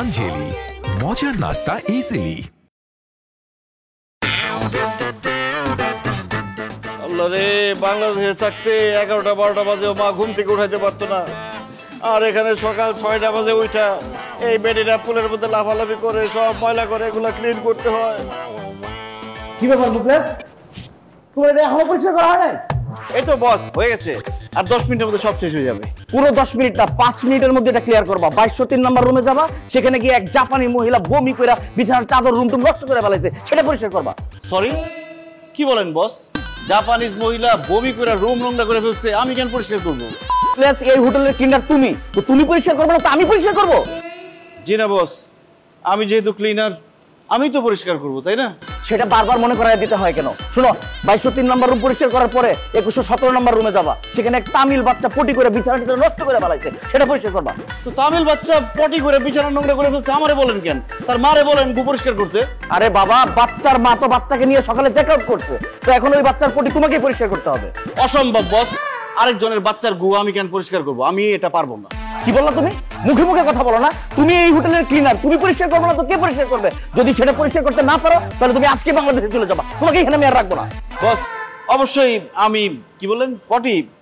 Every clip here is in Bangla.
পাতঞ্জলি মজার নাস্তা ইজিলি। আল্লাহ রে, বাংলাদেশে থাকতে 11টা-12টা বাজে মা ঘুম থেকে উঠাইতে পারতো না, আর এখানে সকাল 6টা বাজে উঠা এই বেডিটা পুলের মধ্যে লাফালাফি করে সব ময়লা করে এগুলা ক্লিন করতে হয়। কি ব্যাপার মুকলেশ, তোমার এটা এখনো পরিষ্কার করা হয় নাই? এই তো বস, হয়ে গেছে, আর 10 মিনিটের মধ্যে সব শেষ হয়ে যাবে। পুরো 10 মিনিট না, 5 মিনিটের মধ্যে এটা ক্লিয়ার করবা। 2203 নাম্বার রুমে যাবা, সেখানে গিয়ে এক জাপানি মহিলা বমি কইরা বিছানার চাদর রুম টুম নষ্ট করে ফেলাইছে, সেটা পরিষ্কার করবা। সরি, কি বলেন বস? জাপানিজ মহিলা বমি করে রুম নোংরা করে ফেলছে, আমি কেন পরিষ্কার করবো? এই হোটেলের ক্লিনার তুমি, তো তুমি পরিষ্কার করবে না তো আমি পরিষ্কার করবো? জি না বস, আমি যেহেতু ক্লিনার আমি তো পরিষ্কার করবো, তাই না? সেটা বারবার মনে করাই দিতে হয় কেন? শুনো, 2203 নাম্বার রুম পরিষ্কার করার পরে 2117 নাম্বার রুমে যাবা, সেখানে এক তামিল বাচ্চা পটি করে বিছানাটা নষ্ট করে ফেলাইছে, সেটা পরিষ্কার করবা। তো তামিল বাচ্চা পটি করে বিছানা নোংরা করে ফেলছে, আমারে বলেন কেন? তার মারে বলেন গু পরিষ্কার করতে। আরে বাবা, বাচ্চার মা তো বাচ্চাকে নিয়ে সকালে চেক আউট করছে, তো এখন ওই বাচ্চার পটি তোমাকেই পরিষ্কার করতে হবে। অসম্ভব বস, আরেকজনের বাচ্চার গু আমি কেন পরিষ্কার করবো? আমি এটা পারবো না। কি বললা তুমি? মুখে মুখে কথা বলো না। তুমি এই হোটেলের ক্লিনার, তুমি পরিষ্কার করবে না তো কে পরিষ্কার করবে? যদি সেটা পরিষ্কার করতে না পারো তাহলে তুমি আজকে বাংলাদেশে চলে যাবা, তোমাকে এখানে আমি আর রাখবো না। বস, অবশ্যই আমি কি বলেন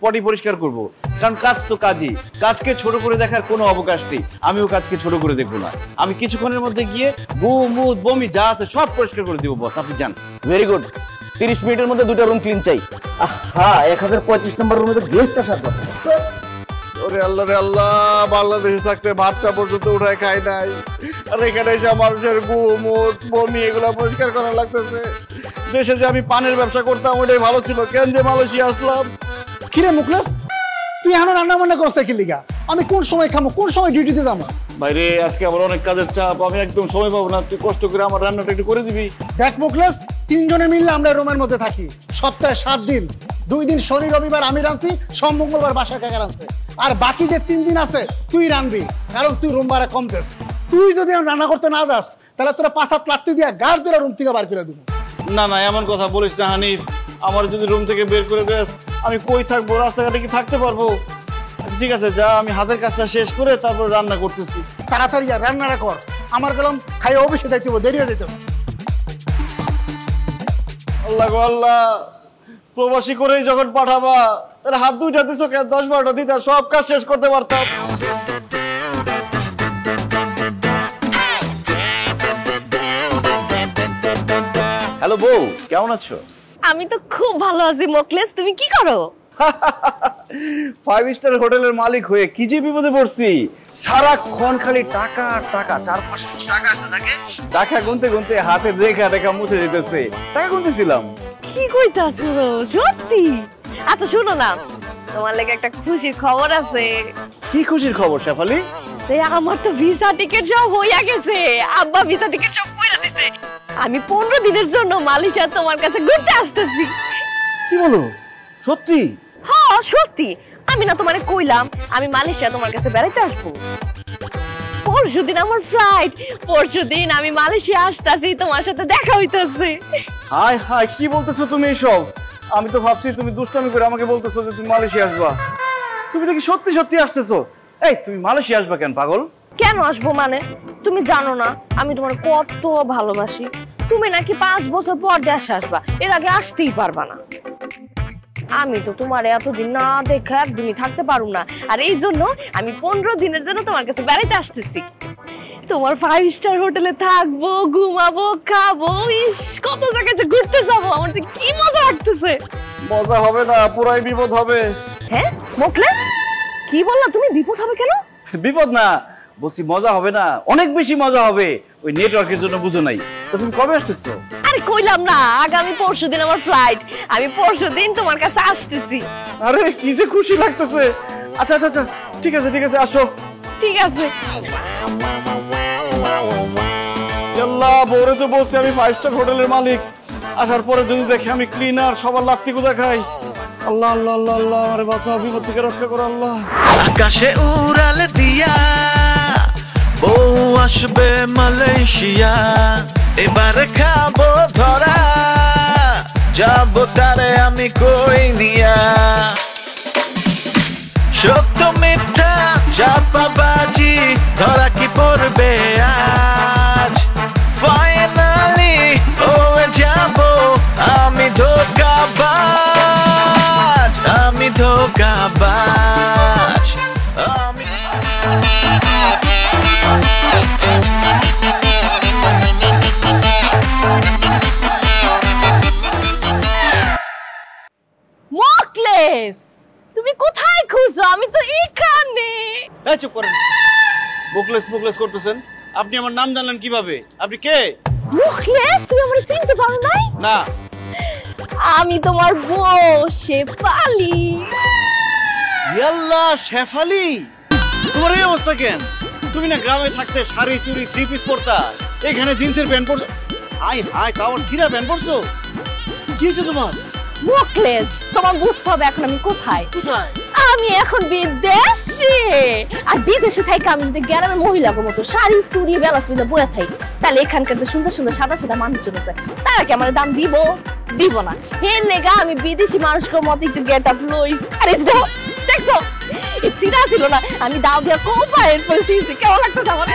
পটি পরিষ্কার করব, কারণ কাজ তো কাজই, কাজকে ছোট করে দেখার কোনো অবকাশ নেই। আমিও কাজকে ছোট করে দেখবো না, আমি কিছুক্ষণের মধ্যে গিয়ে গু মুদ বমি যা আছে সব পরিষ্কার করে দিব বস, আপনি যান। ভেরি গুড, 30 মিনিটের মধ্যে 2টা রুম ক্লিন চাই। হ্যাঁ, 1035 নম্বর রুমে তো গেস্ট আসার কথা। ওরে আল্লাহ রে আল্লাহ, বাংলাদেশে থাকতে ভাতটা পর্যন্ত উঠায় খাই নাই, আর এখানে এসে মানুষের গু মুদ বমি এগুলা পরিষ্কার করা লাগতেছে। দেশে যে আমি পানের ব্যবসা করতাম ওটাই ভালো ছিল, কেন যে মালয়েশিয়া আসলাম? কিরে মুকলেশ, তুই এখন রান্না বান্না করছিস কি লিগা? আমি কোন সময় খামো, কোন সময় ডিউটিতে যাবো? বাইরে আজকে আমার অনেক কাজের চাপ, আমি একদম সময় পাবো না, তুই কষ্ট করে আমার রান্নাটা একটু করে দিবি। দেখ মুকলেশ, 3 জনে মিললে আমরা রুমের মধ্যে থাকি, সপ্তাহে 7 দিন, 2 দিন শনি রবিবার আমি রাঁধছি, সোম মঙ্গলবার বাসা কাকা রাঁধছে, আর বাকি যে 3 দিন আছে তুই রাঁধবি, কারণ তুই রুম ভাড়া কম দেস। তুই যদি রান্না করতে না যাস তাহলে তোরা 5-7 লাত্তি দিয়ে গাড় ধরে রুম থেকে বার করে দিব। না না, এমন কথা বলিস না হানিফ, আমার যদি রুম থেকে বের করে দেস আমি কই থাকবো? রাস্তাঘাটে কি থাকতে পারবো? ঠিক আছে, যা, আমি হাতের কাজটা শেষ করে তারপর রান্না করতেছি। তাড়াতাড়ি যা, রান্নাটা কর, আমার গেলাম খাইয়ে অফিসে যাইতে হবে, দেরি হয়ে যাইতেছে। আল্লাহ গো আল্লাহ, প্রবাসী করেই যখন পাঠাবা তাহলে হাত 2টা দিছো কেন? 10-12টা দিতা সব কাজ শেষ করতে পারতাম। হ্যালো বউ, কেমন আছো? আমি তো খুব ভালো আছি মোকলেস, তুমি কি করো? 5 স্টার হোটেলের মালিক হয়ে কি যে বিপদে পড়ছি, সারাক্ষণ খালি টাকা টাকা, 400-500 টাকা আসতে থাকে, টাকা গুনতে গুনতে হাতের রেখা রেখা মুছে যেতেছে। টাকা গুনতেছিলাম। কি কইতাছো সত্যি? আচ্ছা শোনো না, তোমার লাগে একটা খুশির খবর আছে। কি খুশির খবর শেফালি? আমার তো ভিসা টিকিট সব হইয়া গেছে, আব্বা ভিসা টিকিট সব কইরা দিছে। আমি 15 দিনের জন্য মালয়েশিয়া তোমার কাছে ঘুরতে আসতেছি। কি বলো? সত্যি? হ্যাঁ সত্যি, আমি না তোমারে কইলাম আমি মালয়েশিয়া তোমার কাছে বেড়াইতে আসবো। পরশুদিন আমার ফ্লাইট, পরশুদিন আমি মালয়েশিয়া আসতেছি, তোমার সাথে দেখা হইতাছে। হায় হায়, কি বলতেছো তুমি এসব? আমি তো ভাবছি তুমি দুষ্টামি করে আমাকে বলতেছো যে তুমি মালয়েশিয়া আসবা। তুমি নাকি সত্যি সত্যি আসতেছো? এই তুমি মালয়েশিয়া আসবা কেন পাগল? কেন আসবো মানে? তুমি জানো না আমি তোমার কত ভালোবাসি। তুমি নাকি 5 বছর পর দেশে আসবা, এর আগে আসতেই পারবা না। আমি তো তোমার এতদিন না দেখে একদিনই থাকতে পারুম না, আর এই জন্য আমি 15 দিনের জন্য তোমার কাছে বেড়াইতে আসতেছি। তোমার 5 স্টার হোটেলে থাকবো, ঘুমাবো, খাবো, ইস কত জায়গায় ঘুরতে যাবো, আমার যে কি মজা লাগতেছে। মজা হবে না, পুরাই বিপদ হবে। হ্যাঁ মোকলেস, কি বললা তুমি? বিপদ হবে কেন? বিপদ না, বলছি মজা হবে না, অনেক বেশি মজা হবে। ওই নেটওয়ার্কের জন্য বুঝো নাই। তো তুমি কবে আসতেছো? আরে কইলাম না, আগামী পরশুদিন আমার ফ্লাইট, আমি পরশুদিন তোমার কাছে আসতেছি। আরে কি যে খুশি লাগতেছে। আচ্ছা আচ্ছা আচ্ছা, ঠিক আছে ঠিক আছে, আসো। ঠিক আছে। আল্লাহ, বউরে তো বলছি আমি 5 স্টার হোটেলের মালিক, আসার পরে যদি দেখি আমি ক্লিনার, সবার লাত্তি কোথা খাই। আল্লাহ আল্লাহ আল্লাহ আল্লাহ, আরে বাঁচাও, বিপদ থেকে রক্ষা করো আল্লাহ। আকাশে উড়াল দিয়া বউ আসবে মালয়েশিয়া, এবার খাবো ধরা, যাবো তারে আমি কই নিয়া। সত্য মিথ্যা চাপাবাজি ধরা কি করবে আজ ফাইনালি হয়ে যাব আমি ধোঁকাবাজ আমি ধোঁকাবাজ আমি মুখলেস, তুমি কোথায় খুঁজো? আমি তো এখানে। এই চুপ করেন। মুখলেস করতেছেন? আপনি আমার নাম জানলেন কিভাবে? আপনি কে? মুখলেস, তুমি আমারে চিনতে পারো নাই? না। আমি তোমার বউ শেফালি। ইয়াল্লা, শেফালি, তোমার এই অবস্থা কেন? তুমি না গ্রামে থাকতে শাড়ি চুড়ি থ্রি পিস পরতা, এখানে জিন্সের pant পরছো। I high, কাওয়ার Sira pant পরছো। কি হয়েছে তোমার? মুখলেস, তোমার বুঝতে হবে এখন আমি কোথায়। আমি এখন বিদেশে। আর বিদেশে থাকি আমি যদি গ্রামের মহিলার মতো শাড়ি চুড়ি বেলা চুড়ি বয়ে থাকি, তাহলে এখানকার যে সুন্দর সুন্দর সাদা সাদা মানুষজন আছে তারা কি আমার দাম দিব? দিব না। এর লেগা আমি বিদেশি মানুষের মতো একটু গেট আপ লইস। আরে দেখছো, সিরা ছিল না, আমি দাও দিয়া কোপায়ের পরিস্থিতি। কেমন লাগতেছে আমার?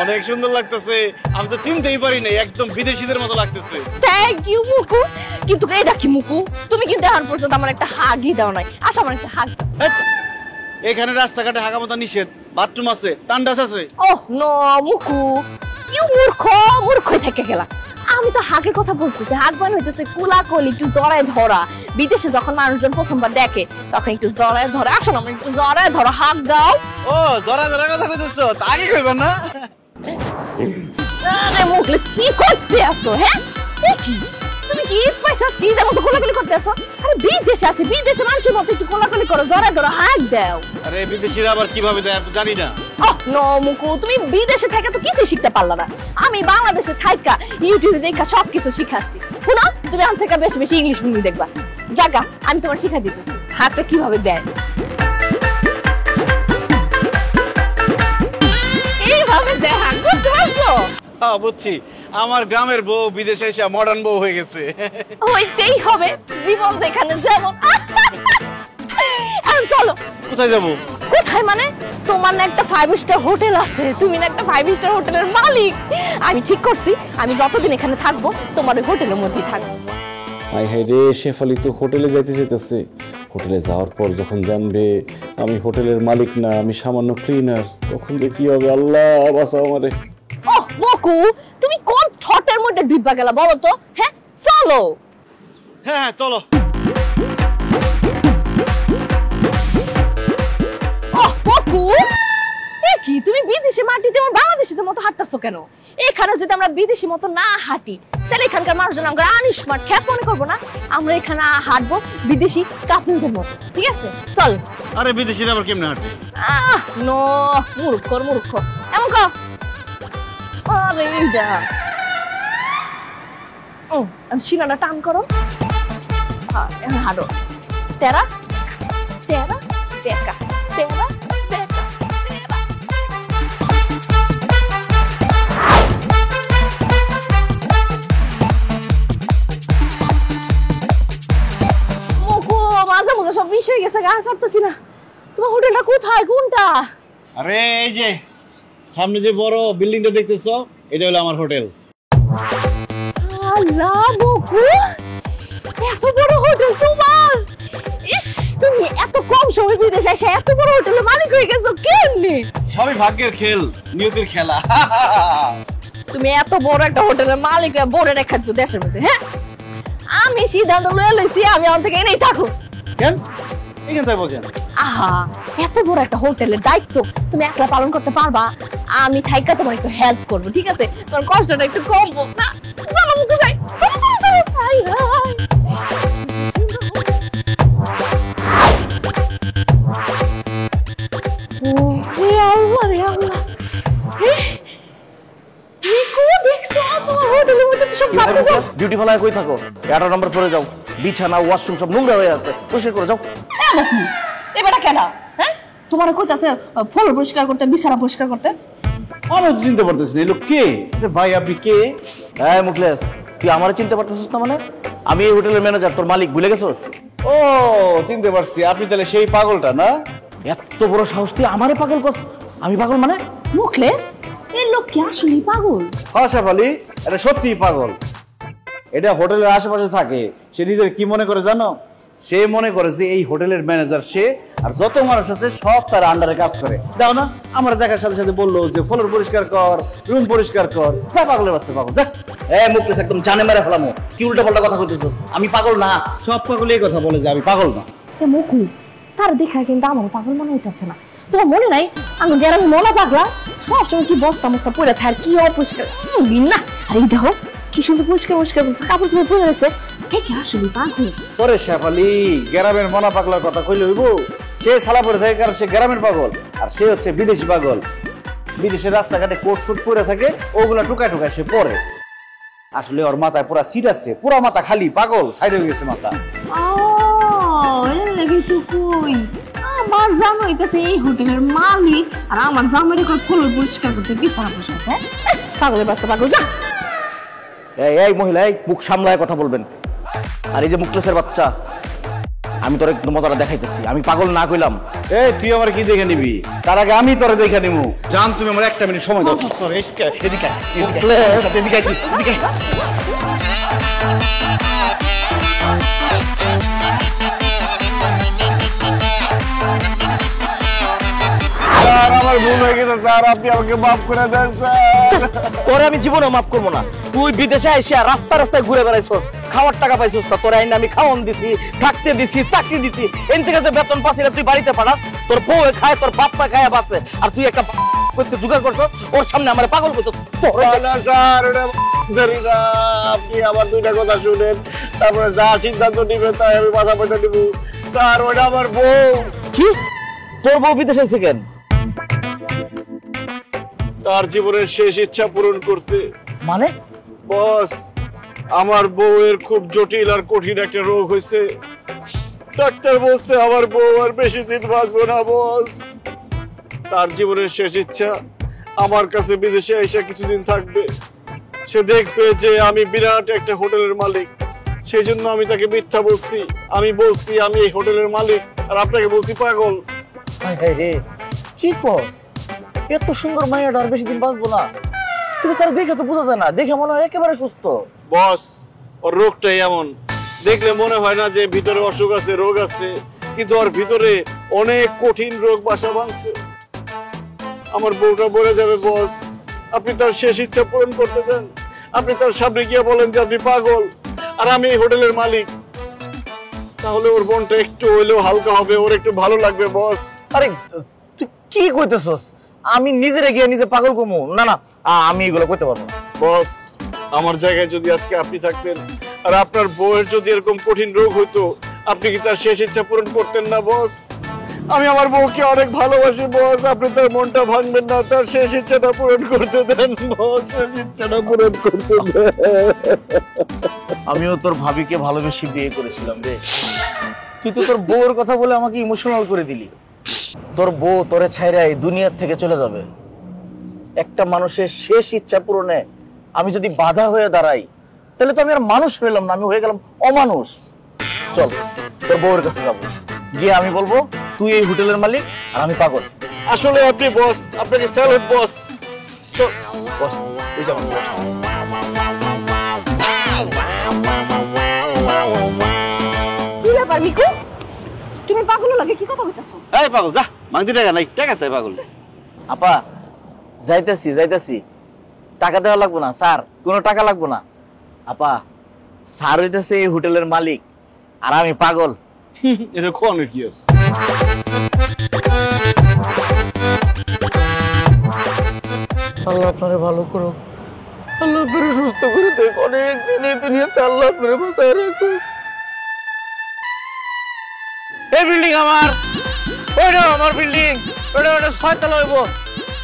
অনেক সুন্দর লাগতেছে। আমি তো চিনতেই পারি না, একদম বিদেশিদের মতো লাগতেছে। Thank you Muku. কিন্তু এইটা কি মুকু? তুমি কিন্তু এখন পর্যন্ত আমার একটা হাগই দাও নাই। আসো আমার একটা হাগ। এখানে রাস্তাঘাটে হাগামতা নিষেধ, বাথরুম আছে, তান্ডাস আছে। ওহ নো মুকু, ইউ মূর্খই থেকে গেলা। আমি তো হাগের কথা বলতেছি। হাগ মানে হইতেছে কোলাকলি, একটু জড়ায় ধরা। বিদেশে যখন মানুষজন প্রথমবার দেখে তখন একটু জড়ায় ধরা। আসো না, একটু জড়ায় ধরা, হাগ দাও। ও জরা কথা কইতেছো, তা আগে কইবা না? আরে মুখলেস, কি করতে আসো? হ্যাঁ কি তুমি কি পয়সা কি দেবো তো কোলাকুলি করতে আসো? আরে বিদেশে আছি, বিদেশে মানুষের মতো একটু কোলাকুলি করো, জড়ায় ধরো, হাগ দাও। আরে বিদেশিরা আবার কিভাবে দেয় আমি তো জানি না। ওহ নো মুকু, তুমি বিদেশে থেকে তো কিছু শিখতে পারলা না। আমি বাংলাদেশে থাইকা ইউটিউবে দেখা সবকিছু শিখাচ্ছি। শুনো, তুমি আমার থেকে বেশি বেশি ইংলিশ মুভি দেখবা। জাগা, আমি তোমার শিখা দিতেছি হাতটা কিভাবে দেয়। এইভাবে দেয় হাত, বুঝতে পারছো? হ্যাঁ বুঝছি। আমার গ্রামের বউ বিদেশে এসে মডার্ন বউ হয়ে গেছে। হইতেই হবে, জীবন যেখানে যেমন। চলো। কোথায় যাবো? কোথায় মানে? তোমার না একটা 5 স্টার হোটেল আছে, তুমি না একটা 5 স্টার হোটেলের মালিক। আমি ঠিক করছি, আমি যতদিন এখানে থাকবো তোমার ওই হোটেলের মধ্যেই থাকবো। হাই হাই রে, শেফালি তো হোটেলে যাইতে চাইতেছে। হোটেলে যাওয়ার পর যখন জানবে আমি হোটেলের মালিক না, আমি সামান্য ক্লিনার, তখন যে কি হবে? আল্লাহ বাঁচাও আমারে। ওহ বকু, তুমি কোন থটের মধ্যে ডিব্বা গেলা বলো তো? হ্যাঁ চলো। হ্যাঁ চলো। ওহ বকু, কি তুমি বিদেশি মাটিতে আমার বাংলাদেশিদের মতো হাঁটতেছো কেন? এখানে যদি আমরা বিদেশি মতো না হাঁটি তাহলে এখানকার মানুষজন আমরা আনস্মার্ট খ্যাপ মনে করবো না। আমরা এখানে হাঁটবো বিদেশি কাপড়দের মতো, ঠিক আছে? চল। আরে বিদেশিরা আবার কেমনে হাঁটে? নো, মূর্খ এমন কর। আরে এইটা আমি সীমানা টান করো। হ্যাঁ এখন হাঁটো। তেরা তেরা বেকা, তেরা বেকা, তেরা। মুকু, মাঝে মাঝে সব বিষ হয়ে গেছে, আর পারতেছি না। তোমার হোটেলটা কোথায়, কোনটা? আরে এই যে সামনে যে বড় বিল্ডিংটা দেখতেছো, এটা হলো আমার হোটেল। আল্লাহ মুকু, এত বড় হোটেল তোমার! ইস, তুমি এত কম সময় বিদেশে এসে এত বড় হোটেলের মালিক হয়ে গেছো কেমনে? সবই ভাগ্যের খেল, নিয়তির খেলা। তুমি এত বড় একটা হোটেলের মালিক হয়ে বড় রেখাচ্ছ দেশের মধ্যে। হ্যাঁ, আমি সিদ্ধান্ত লয়ে লইছি আমি আমার থেকে এনেই থাকো। কেন এখানে থাকবো কেন? আহা, এত বড় একটা হোটেলের দায়িত্ব তুমি একলা পালন করতে পারবা? আমি থাইকা তোমার একটু হেল্প করবো, ঠিক আছে? তোমার কষ্টটা একটু কমবো না। চলো মুকু যাই। ডিউটি ফেলায় কই থাকো? 11 নম্বর ফ্লোরে যাও, বিছানা ওয়াশরুম সব নোংরা হয়ে আছে, পরিষ্কার করে যাও। এবারে কেন? হ্যাঁ, তোমার কইতাছে ফ্লোর পরিষ্কার করতে, বিছানা পরিষ্কার করতে। আমি চিনতে পারতেছি না, লোক কে? ভাই আপনি কে? হ্যাঁ মুখলেস, তুই আমারে চিনতে পারতেছিস না? মানে আমি এই হোটেলের ম্যানেজার, তোর মালিক, ভুলে গেছিস? ও চিনতে পারছি, আপনি তাহলে সেই পাগলটা না? এত বড় সাহস, তুই আমারে পাগল করছ? আমি পাগল মানে? মুখলেস, এই লোক কি আসলেই পাগল? হ্যাঁ শেফালি, এটা সত্যিই পাগল। এটা হোটেলের আশেপাশে থাকে, সে নিজের কি মনে করে জানো? সে মনে করে যে এই হোটেলের ম্যানেজার সে, আর যত মানুষ আছে সব তার আন্ডারে কাজ করে। দাও না, আমার দেখার সাথে সাথে বললো যে ফ্লোর পরিষ্কার কর, রুম পরিষ্কার কর। যা পাগলের বাচ্চা পাগল, যা। মুখলেস একদম জানে মেরে ফেলামো, কি উল্টা পাল্টা কথা কইতেছো? আমি পাগল না। সব পাগল এই কথা বলে যে আমি পাগল না। মুকু তার দেখা কিন্তু আমার পাগল মনে হইতেছে না। তোমার মনে নাই আমি গ্রামে মনে পাগলা সবসময় কি বস্তা মস্তা পড়ে থাকে, আর কি অপরিষ্কার দিন না। আর এই দেখো কি সুন্দর পরিষ্কার পরিষ্কার কাপড় চোপড় পরে রয়েছে, এ কি আসলে পাগল? ওরে শেফালি, গ্রামের মনা পাগলার কথা কইলে হইব? সে সালা পরে থাকে কারণ সে গ্রামের পাগল, আর সে হচ্ছে বিদেশি পাগল। বিদেশের রাস্তাঘাটে কোট শুট পরে থাকে, ওগুলা টুকায় টুকায় সে পরে। আসলে ওর মাথায় পুরা সিট আছে, পুরা মাথা খালি, পাগল সাইড হয়ে গেছে মাথা। আমার জামা হইতেছে এই হোটেলের মালিক, আর আমার জামাই করে ফ্লোর পরিষ্কার করতে বিছানা পরিষ্কার করতে। পাগলের বাচ্চা পাগল, যা। এই মহিলা, এই মুখ সামলায় কথা বলবেন। আর এই যে মুখলেসের বাচ্চা, আমি তোর একদম মজাটা দেখাইতেছি, আমি পাগল না কইলাম। এই তুই আমার কি দেখে নিবি? তার আগে আমি তোরে দেখে নিবো। জান, তুমি আমার একটা মিনিট সময় দাও। এদিকে আমার ভুল হয়ে গেছে স্যার, আপনি আমাকে মাফ করে দেন স্যার। তোরে আমি জীবনে মাফ করবো না। তুই বিদেশে আইসা রাস্তা রাস্তায় ঘুরে বেড়াইছ, খাওয়ার টাকা পাইছিস না, তোর আইন আমি খাওয়ান দিছি, থাকতে দিছি, চাকরি দিছি, এন থেকে যে বেতন পাচ্ছি না তুই বাড়িতে পাঠাস, তোর বউ খায়, তোর বাপ মা খায় বাঁচে, আর তুই একটা করতে জোগাড় করছো, ওর সামনে আমার পাগল করছো। স্যার আপনি আমার দুইটা কথা শুনেন, তারপরে যা সিদ্ধান্ত নিবেন তাই আমি মাথা পয়সা নিব। স্যার ওটা আমার বউ। কি তোর বউ বিদেশে আছে কেন? তার জীবনের শেষ ইচ্ছা পূরণ করতে। মানে বস, আমার বউয়ের খুব জটিল আর কঠিন একটা রোগ হয়েছে। ডাক্তার বলছে আমার বউ আর বেশি দিন বাঁচবো না বস। তার জীবনের শেষ ইচ্ছা আমার কাছে বিদেশে এসে কিছুদিন থাকবে। সে দেখবে যে আমি বিরাট একটা হোটেলের মালিক, সেই জন্য আমি তাকে মিথ্যা বলছি। আমি বলছি আমি এই হোটেলের মালিক, আর আপনাকে বলছি পাগল। কি কস? এত সুন্দর মাইয়াটা আর বেশি দিন বাঁচবো না, কিন্তু তার দেখে তো বোঝা যায় না, দেখে মনে হয় একেবারে সুস্থ। বস, ওর রোগটাই এমন, দেখলে মনে হয় না যে ভিতরে অসুখ আছে, রোগ আছে, কিন্তু ওর ভিতরে অনেক কঠিন রোগ বাসা বাঁধছে। আমার বউটা বলে যাবে বস, আপনি তার শেষ ইচ্ছা পূরণ করতে দেন। আপনি তার সামনে গিয়ে বলেন যে আপনি পাগল আর আমি এই হোটেলের মালিক, তাহলে ওর মনটা একটু হইলেও হালকা হবে, ওর একটু ভালো লাগবে বস। আরে তুই কি কইতেছস? আমি নিজেরে গিয়ে নিজে পাগল কমু? না না, আমি এগুলো করতে পারবো না। বস, আমার জায়গায় যদি আজকে আপনি থাকতেন আর আপনার বউয়ের যদি এরকম কঠিন রোগ হইতো, আপনি কি তার শেষ ইচ্ছা পূরণ করতেন না বস? আমি আমার বউকে অনেক ভালোবাসি বস, আপনি তার মনটা ভাঙবেন না, তার শেষ ইচ্ছাটা পূরণ করতে দেন বস, শেষ ইচ্ছাটা পূরণ করতে দেন। আমিও তোর ভাবিকে ভালোবেসে বিয়ে করেছিলাম রে, তুই তো তোর বউয়ের কথা বলে আমাকে ইমোশনাল করে দিলি। তোর বউ তোরে ছাইরা এই দুনিয়ার থেকে চলে যাবে। একটা মানুষের শেষ ইচ্ছা পূরণে আমি যদি বাধা হয়ে দাঁড়াই, তাহলে তো আমি আর মানুষ হইলাম না, আমি হয়ে গেলাম অমানুষ। চল তোর বউয়ের কাছে যাবো, গিয়ে আমি বলবো তুই এই হোটেলের মালিক আর আমি পাগল। আসলে আপনি বস, আপনাকে স্যালুট বস। বস, এই যে আমার বস। কি ব্যাপার মিকু, তুমি পাগল লাগে কি কথা কইতাছো? এই পাগল যা, মাংতি টাকা নাই, টাকা চাই পাগল। আপা যাইতেছি যাইতেছি, টাকা দেওয়া লাগবো না স্যার, কোনো টাকা লাগবো না। আপা স্যার হইতেছে এই হোটেলের মালিক আর আমি পাগল। এটা কোন কি আছে? আল্লাহ আপনারে ভালো করো, আল্লাহ আপনারে সুস্থ করে দেখ, অনেক দিন এই দুনিয়াতে আল্লাহ আপনারে বাঁচায় রাখো। এই বিল্ডিং আমার, ওইটা আমার বিল্ডিং, ওইটা 6 তলা হইব,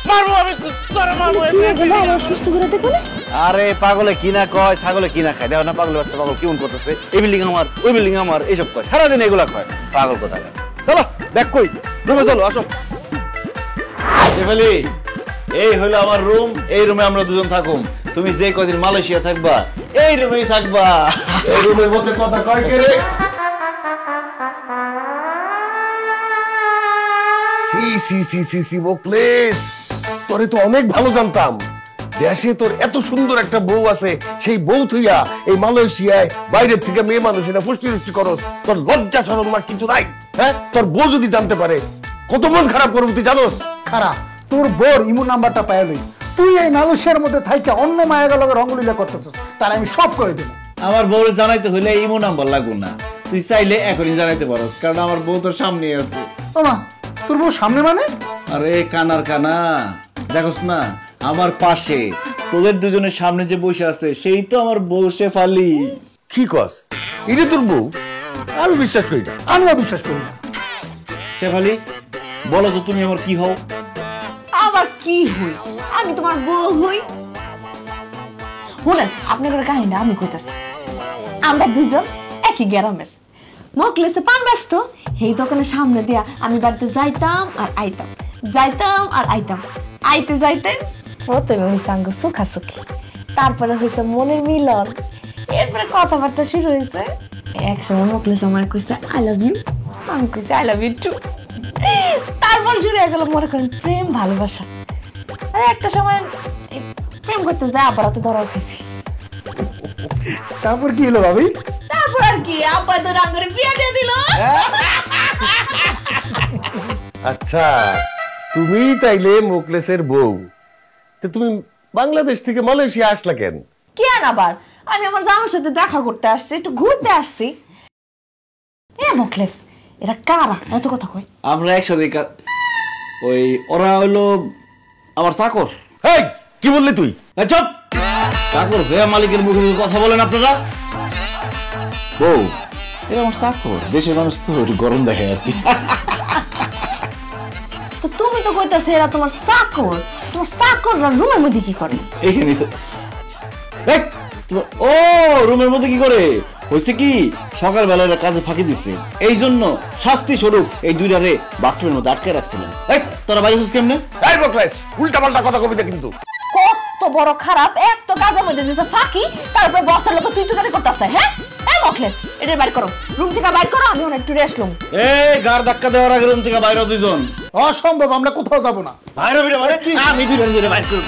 মারবো আমি তোরে মারবো। সুস্থ করে দেখো না। আরে পাগলে কি না কয়, ছাগলে কি না খায়, দেখো না পাগলের বাচ্চা পাগল কেমন করতেছে। এই বিল্ডিং আমার, ওই বিল্ডিং আমার, এইসব কয়, সারাদিন এগুলা কয়, পাগল কথা। চলো ব্যাক কই, রুমে চলো, আসো। শেফালি, এই হলো আমার রুম, এই রুমে আমরা দুজন থাকুম। তুমি যে কদিন মালয়েশিয়া থাকবা এই রুমেই থাকবা। এই রুমের মধ্যে কথা কয় কে রে? সি সি সি সি সি মুখলেস, তোরে তো অনেক ভালো জানতাম। দেশে তোর এত সুন্দর একটা বউ আছে, সেই বউ তুইয়া এই মালয়েশিয়ায় বাইরের থেকে মেয়ে মানুষ এটা ফুষ্টি করস, তোর লজ্জা শরম না কিছু নাই? হ্যাঁ, তোর বউ যদি জানতে পারে কত মন খারাপ করবো তুই জানোস? খারাপ তোর বোর ইমো নাম্বারটা পাই লই, তুই এই মালয়েশিয়ার মধ্যে থাইকা অন্য মায়ের লগে রঙ্গলীলা করতেছিস, তার আমি সব করে দেব। আমার বউর জানাইতে হইলে ইমো নাম্বার লাগবে না, তুই চাইলে এখনই জানাইতে পারস, কারণ আমার বউ তোর সামনে আছে। ওমা, তোর বউ সামনে মানে? আরে কানার কানা, দেখোস না আমার পাশে তোদের দুজনের সামনে যে বসে আছে সেই তো আমার বউ শেফালি। কি কস? এটা তোর বউ? আমি বিশ্বাস করি না। আমিও বিশ্বাস করি না। শেফালি, বলো তো তুমি আমার কি হও? আবার কি হই? আমি তোমার বউ হই। বলেন আপনাদের কাহিনী আমি কইতাছি। আমরা দুজন একই গ্রামের, মকলেসে পান ব্যস্ত, এই দোকানের সামনে দিয়া আমি বাড়িতে যাইতাম আর আইতাম, যাইতাম আর আইতাম। আইতে যাইতে প্রথমে হয়েছে আঙ্গ সুখাসুখি, তারপরে হয়েছে মনের মিলন, এরপরে কথাবার্তা শুরু হয়েছে। একসময় মকলেস আমার কইছে আই লাভ ইউ, আমি কইছি আই লাভ ইউ টু। তারপর শুরু হয়ে গেল মনে করেন প্রেম ভালোবাসা। আর একটা সময় প্রেম করতে যায় আবার তো ধরা খেয়েছি। তারপর কি হলো ভাবি? তারপর আর কি, আব্বা তো রাঙ্গরে বিয়ে দিয়ে দিল। আচ্ছা, তুমি তাইলে মোকলেসের বউ, তো তুমি বাংলাদেশ থেকে মালয়েশিয়া আসলা কেন? কেন আবার? আমি আমার জামার সাথে দেখা করতে আসছি, একটু ঘুরতে আসছি। এ মকলেস, এরা কারা এত কথা কয়? আমরা একসাথে ওই ওরা হইলো আমার চাকর। এই কি বললি তুই? চুপ! চাকর হয়ে মালিকের মুখে মুখে কথা বলেন আপনারা? বউ, এরা আমার চাকর, দেশের মানুষ তো একটু গরম দেখে আর কি। তো তুমি তো কইতাছ এরা তোমার চাকর, তোমার চাকররা রুমের মধ্যে কি করে? এইখানে তো ও রুমের মধ্যে কি করে হয়েছে কি, সকালবেলা এরা কাজে ফাঁকি দিচ্ছে, এই জন্য শাস্তি স্বরূপ এই দুইটারে বাথরুমের মধ্যে আটকে রাখছিলেন। তোরা বাইরে কেমনে? এই মোকলেস, উল্টা পাল্টা কথা কবি না কিন্তু। কত বড় খারাপ, এক তো কাজের মধ্যে দিছে ফাঁকি, তারপরে বসার লোক তুই তুই করতেছে। হ্যাঁ এই মকলেস, এটা বাইর করো, রুম থেকে বাইর করো, আমি অনেক একটু রেস্ট লুম। এই গাড় ধাক্কা দেওয়ার আগে রুম থেকে বাইরে দুইজন। অসম্ভব, আমরা কোথাও যাব না। বাইরে বেরো, মানে আমি দুইজন ধরে বাইর করব।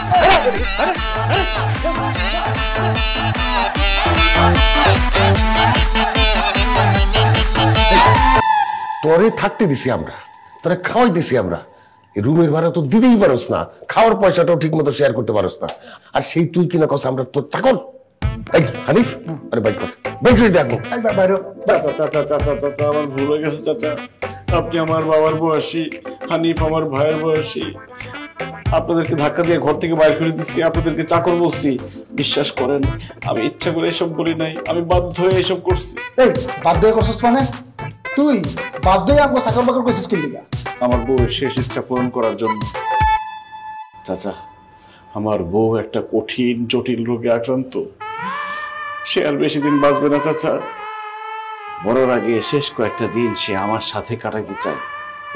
তোরে থাকতে দিছি আমরা, তোরে খাওয়াই দিছি আমরা, এই রুমের ভাড়া তো দিতেই পারস না, খাওয়ার পয়সাটাও ঠিক মতো শেয়ার করতে পারস না, আর সেই তুই কিনা কস আমরা তোর চাকর? এই হানিফ, আরে বাইক কর, বাইক করে দেখবো। চাচা আমার ভুল হয়ে গেছে চাচা, আপনি আমার বাবার বয়সী, হানিফ আমার ভাইয়ের বয়সী, আপনাদেরকে ধাক্কা দিয়ে ঘর থেকে বাইর করে দিচ্ছি, আপনাদেরকে চাকর বলছি, বিশ্বাস করেন আমি ইচ্ছা করে এসব বলি নাই, আমি বাধ্য হয়ে এসব করছি। এই বাধ্য হয়ে করছিস মানে? তুই বাধ্য হয়ে আমাকে চাকর বাকর করছিস কি লিগা? আমার বউয়ের শেষ ইচ্ছা পূরণ করার জন্য। চাচা, আমার বউ একটা কঠিন জটিল রোগে আক্রান্ত, সে আর বেশি দিন বাঁচবে না চাচা। বড়র আগে শেষ কয়েকটা দিন সে আমার সাথে কাটাইতে চায়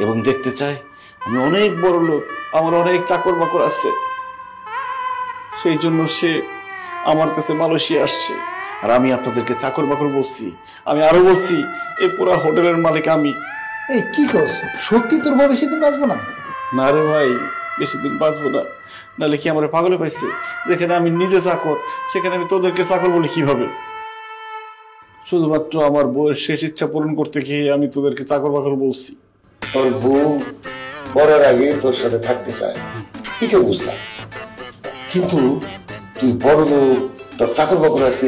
এবং দেখতে চায় আমি অনেক বড় লোক, আমার অনেক চাকর বাকর আছে, সেই জন্য সে আমার কাছে মালয়েশিয়া আসছে। আর আমি আপনাদেরকে চাকর বাকর বলছি, আমি আরো বলছি এই পুরা হোটেলের মালিক আমি। এই কি করছ? সত্যি তোর বউ বেশি দিন বাঁচবো না? না রে ভাই, বেশি দিন বাঁচবো না, নাহলে কি আমার পাগলে পাইছে? যেখানে আমি নিজে চাকর, সেখানে আমি তোদেরকে চাকর বলি কিভাবে? শুধুমাত্র আমার বউয়ের শেষ ইচ্ছা পূরণ করতে গিয়ে আমি তোদেরকে চাকর বাকর বলছি। তোর বউ মরার আগে তোর সাথে থাকতে চায়, এটা বুঝলাম, কিন্তু তুই বড় লোক, তোর চাকর বাকর আছে,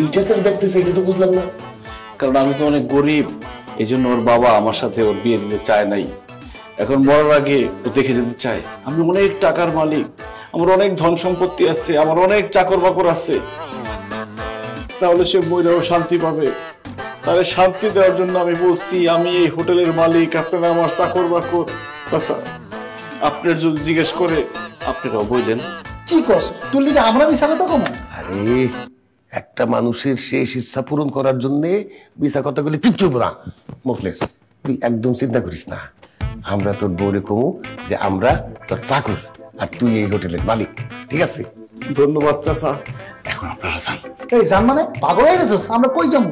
এইটা কেন দেখতেছে এটা তো বুঝলাম না। কারণ আমি তো অনেক গরিব, এই জন্য ওর বাবা আমার সাথে ওর বিয়ে দিতে চায় নাই। এখন মরার আগে ও দেখে যেতে চায় আমি অনেক টাকার মালিক, আমার অনেক ধন সম্পত্তি আছে, আমার অনেক চাকর বাকর আছে, তাহলে সে বইরাও শান্তি পাবে। তাহলে শান্তি দেওয়ার জন্য আমি বলছি আমি এই হোটেলের মালিক, আপনারা আমার চাকর বাকর। চাচা, আপনার যদি জিজ্ঞেস করে আপনারাও বললেন। কি করছ? তোর লিগে আমরা মিছা কথা কম? আরে একটা মানুষের শেষ ইচ্ছা পূরণ করার জন্য মিছা কথাগুলি কিচ্ছু না। মোকলেস, তুই একদম চিন্তা করিস না, আমরা তোর বউরে কমু যে আমরা তোর চাকর আর তুই এই হোটেলের মালিক, ঠিক আছে? ধন্যবাদ চাচা। এখন আপনারা যান। এই জান মানে পাগল হয়ে গেছিস? আমরা কই যাবো?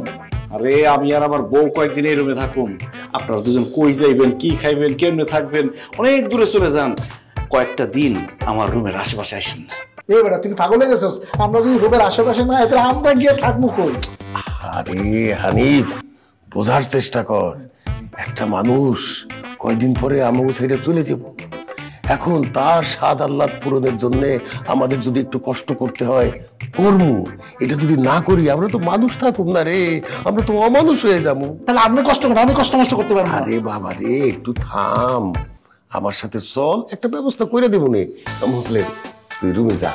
আরে আমি আর আমার বউ কয়েকদিন এই রুমে থাকুন, আপনারা দুজন কই যাইবেন, কি খাইবেন, কেমনে থাকবেন, অনেক দূরে চলে যান। কয়েকটা দিন আমার রুমের আশেপাশে আসেন না। এ বেটা তুই কি পাগল হয়ে গেছিস? আমরা যদি রুমের আশেপাশে না তাহলে আমরা গিয়ে থাকবো কই? আরে হানিফ, বোঝার চেষ্টা কর। একটা মানুষ কয়দিন পরে আমাকে ছেড়ে চলে যাব। এখন তার স্বাদ আহ্লাদ পূরণের জন্য আমাদের যদি একটু কষ্ট করতে হয় করবো। এটা যদি না করি আমরা তো মানুষ থাকুক না রে, আমরা তো অমানুষ হয়ে যাবো। তাহলে আপনি কষ্ট করেন, আমি কষ্ট নষ্ট করতে পারবো না। আরে বাবা রে, একটু থাম, আমার সাথে চল, একটা ব্যবস্থা করে দেবো নে। মুখলেস, তুই রুমে যা,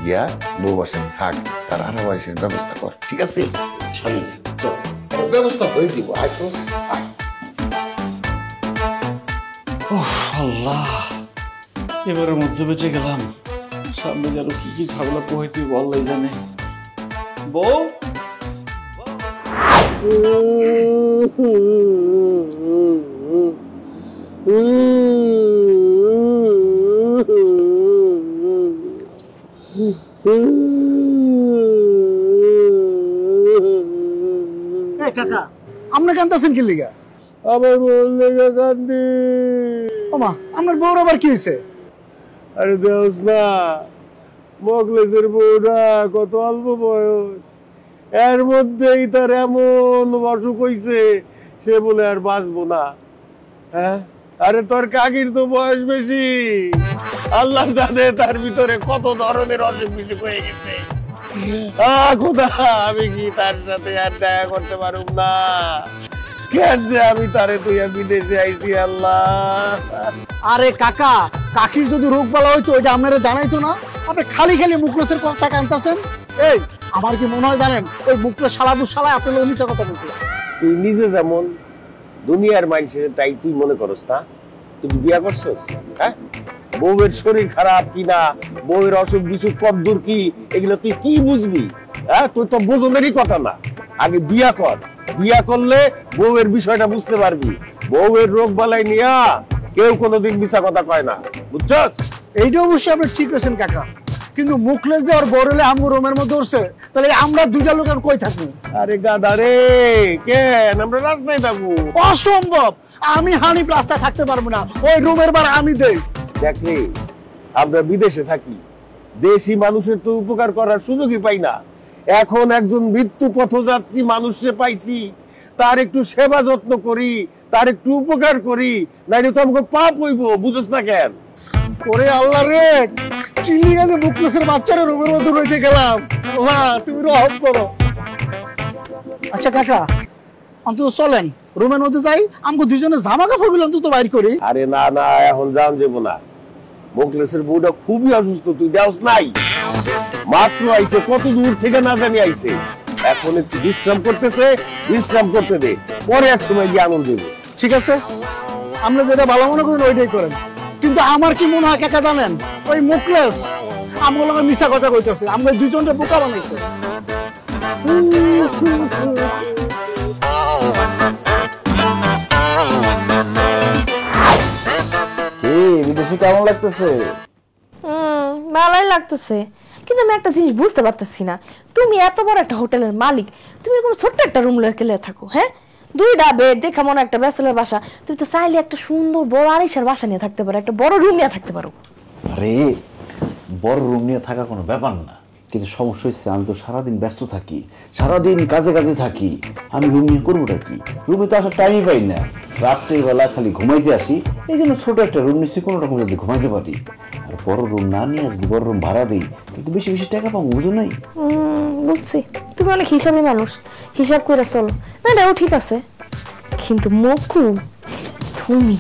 গিয়া বৌমার সাথে থাক, তার আরামাইশের ব্যবস্থা কর, ঠিক আছে? চল, ব্যবস্থা হয়ে দিব। আয় তো, আয়। আল্লাহ, এবারের মধ্যে বেঁচে গেলাম। সামনে যেন কি কি ঝামেলা পোহাইতে আল্লাহ জানে। বউ, কাকা আপনি কান্দাছেন কি লিগা? আমার বউর লেগে কান্দি। ওমা, আপনার বউর আবার কি হয়েছে? আরে দেওস না, মোখলেসের বউরা কত অল্প বয়স, এর মধ্যেই তার এমন অসুখ হইছে সে বলে আর বাঁচবো না। হ্যাঁ, আরে তোর কাকির তো বয়স বেশি, আল্লাহ জানে তার ভিতরে কত ধরনের অসুখ বিসুখ হয়ে গেছে। খোদা, আমি কি তার সাথে আর দেখা করতে পারুম না? কেন যে আমি তারে তুই বিদেশে আইছি আল্লাহ। আরে কাকা, কাকির যদি রোগ বালা হইতো এটা আপনারা জানাইতো না? আপনি খালি খালি মুখলেসের কথা কানতাছেন। এই আমার কি মনে হয় জানেন, ওই মুখলেস শালাবু শালা আপনার লোক মিছা কথা বলছে। তুই নিজে যেমন দুনিয়ার মানুষের তাই তুই মনে করস না? তুই বিয়া করছস? হ্যাঁ, বউয়ের শরীর খারাপ কিনা, বউয়ের অসুখ বিসুখ কদ্দূর কি, এগুলো তুই কি বুঝবি? হ্যাঁ, তুই তো বোঝনেরই কথা না। আগে বিয়া কর, বিয়া করলে বউয়ের বিষয়টা বুঝতে পারবি। বউয়ের রোগ বালাই নিয়া কেউ কোনোদিন মিছা কথা কয় না, বুঝছস? এইটা অবশ্যই আপনি ঠিক আছেন কাকা, কিন্তু মুখলেস যে ওর বড়লে আমগো রুমের মধ্যে উঠছে, তাহলে আমরা দুইটা লোক আর কই থাকবো? আরে গাদা রে, কেন আমরা রাস্তায় থাকবো? অসম্ভব, আমি হানিফ রাস্তায় থাকতে পারবো না, ওই রুমের ভাড়া আমি দেই। দেখলি, আমরা বিদেশে থাকি, দেশি মানুষের তো উপকার করার সুযোগই পাই না। এখন একজন মৃত্যু পথযাত্রী মানুষে পাইছি, তার একটু সেবা যত্ন করি, তার একটু উপকার করি, নাইলে তো আমাকে পাপ হইব, বুঝছ না কেন? ওরে আল্লাহ রে, কি লিগে মুখলেসের বাচ্চারা রুমের মধ্যে রইতে গেলাম। আল্লাহ তুমি রহম করো। আচ্ছা কাকা, অন্তত চলেন রুমের মধ্যে যাই, আমাকে দুইজনে জামা কাপড় গুলো অন্তত বাইর করি। আরে না না, এখন যান যাবো না। মুখলেসের বউটা খুবই অসুস্থ, তুই দেওস নাই? মাত্র আইছে, কত দূর থেকে না জানি আইছে। এখন একটু বিশ্রাম করতেছে, বিশ্রাম করতে দে, পরে এক সময় গিয়ে আনন্দ দেবো। ঠিক আছে, আমরা যেটা ভালো মনে করেন ওইটাই করেন, কিন্তু আমার কি মনে হয় কাকা জানেন, ওই মুখলেস আমার লগে মিছা কথা কইতেছে, আমরা দুইজনকে বোকা বানাইছে। বিদেশি কেমন লাগতেছে? ভালোই লাগতেছে, কিন্তু আমি একটা জিনিস বুঝতে পারতেছি না, তুমি এত বড় একটা হোটেলের মালিক, তুমি এরকম ছোট্ট একটা রুম লয়ে থাকো। হ্যাঁ, দুইটা বেড দেখা মনে একটা ব্যাচেলর বাসা, তুমি তো চাইলে একটা সুন্দর বড় আড়াইশার বাসা নিয়ে থাকতে পারো, একটা বড় রুম নিয়ে থাকতে পারো। আরে বড় রুম নিয়ে থাকা কোনো ব্যাপার না, কিন্তু সমস্যা হচ্ছে আমি তো সারাদিন ব্যস্ত থাকি, সারাদিন কাজে কাজে থাকি, আমি রুম নিয়ে করবোটা কি? রুমে তো আসার টাইমই পাই না, রাত্রের বেলা খালি ঘুমাইতে আসি, এই জন্য ছোট একটা রুম নিচ্ছি, কোনো রকম যদি ঘুমাইতে পারি। আর বড় রুম না নিয়ে যদি বড় রুম ভাড়া দিই তাহলে বেশি বেশি টাকা পাবো, বুঝো নাই? বুঝছি, তুমি অনেক হিসাবি মানুষ, হিসাব করে চলো, না এটাও ঠিক আছে। কিন্তু মকু, তুমি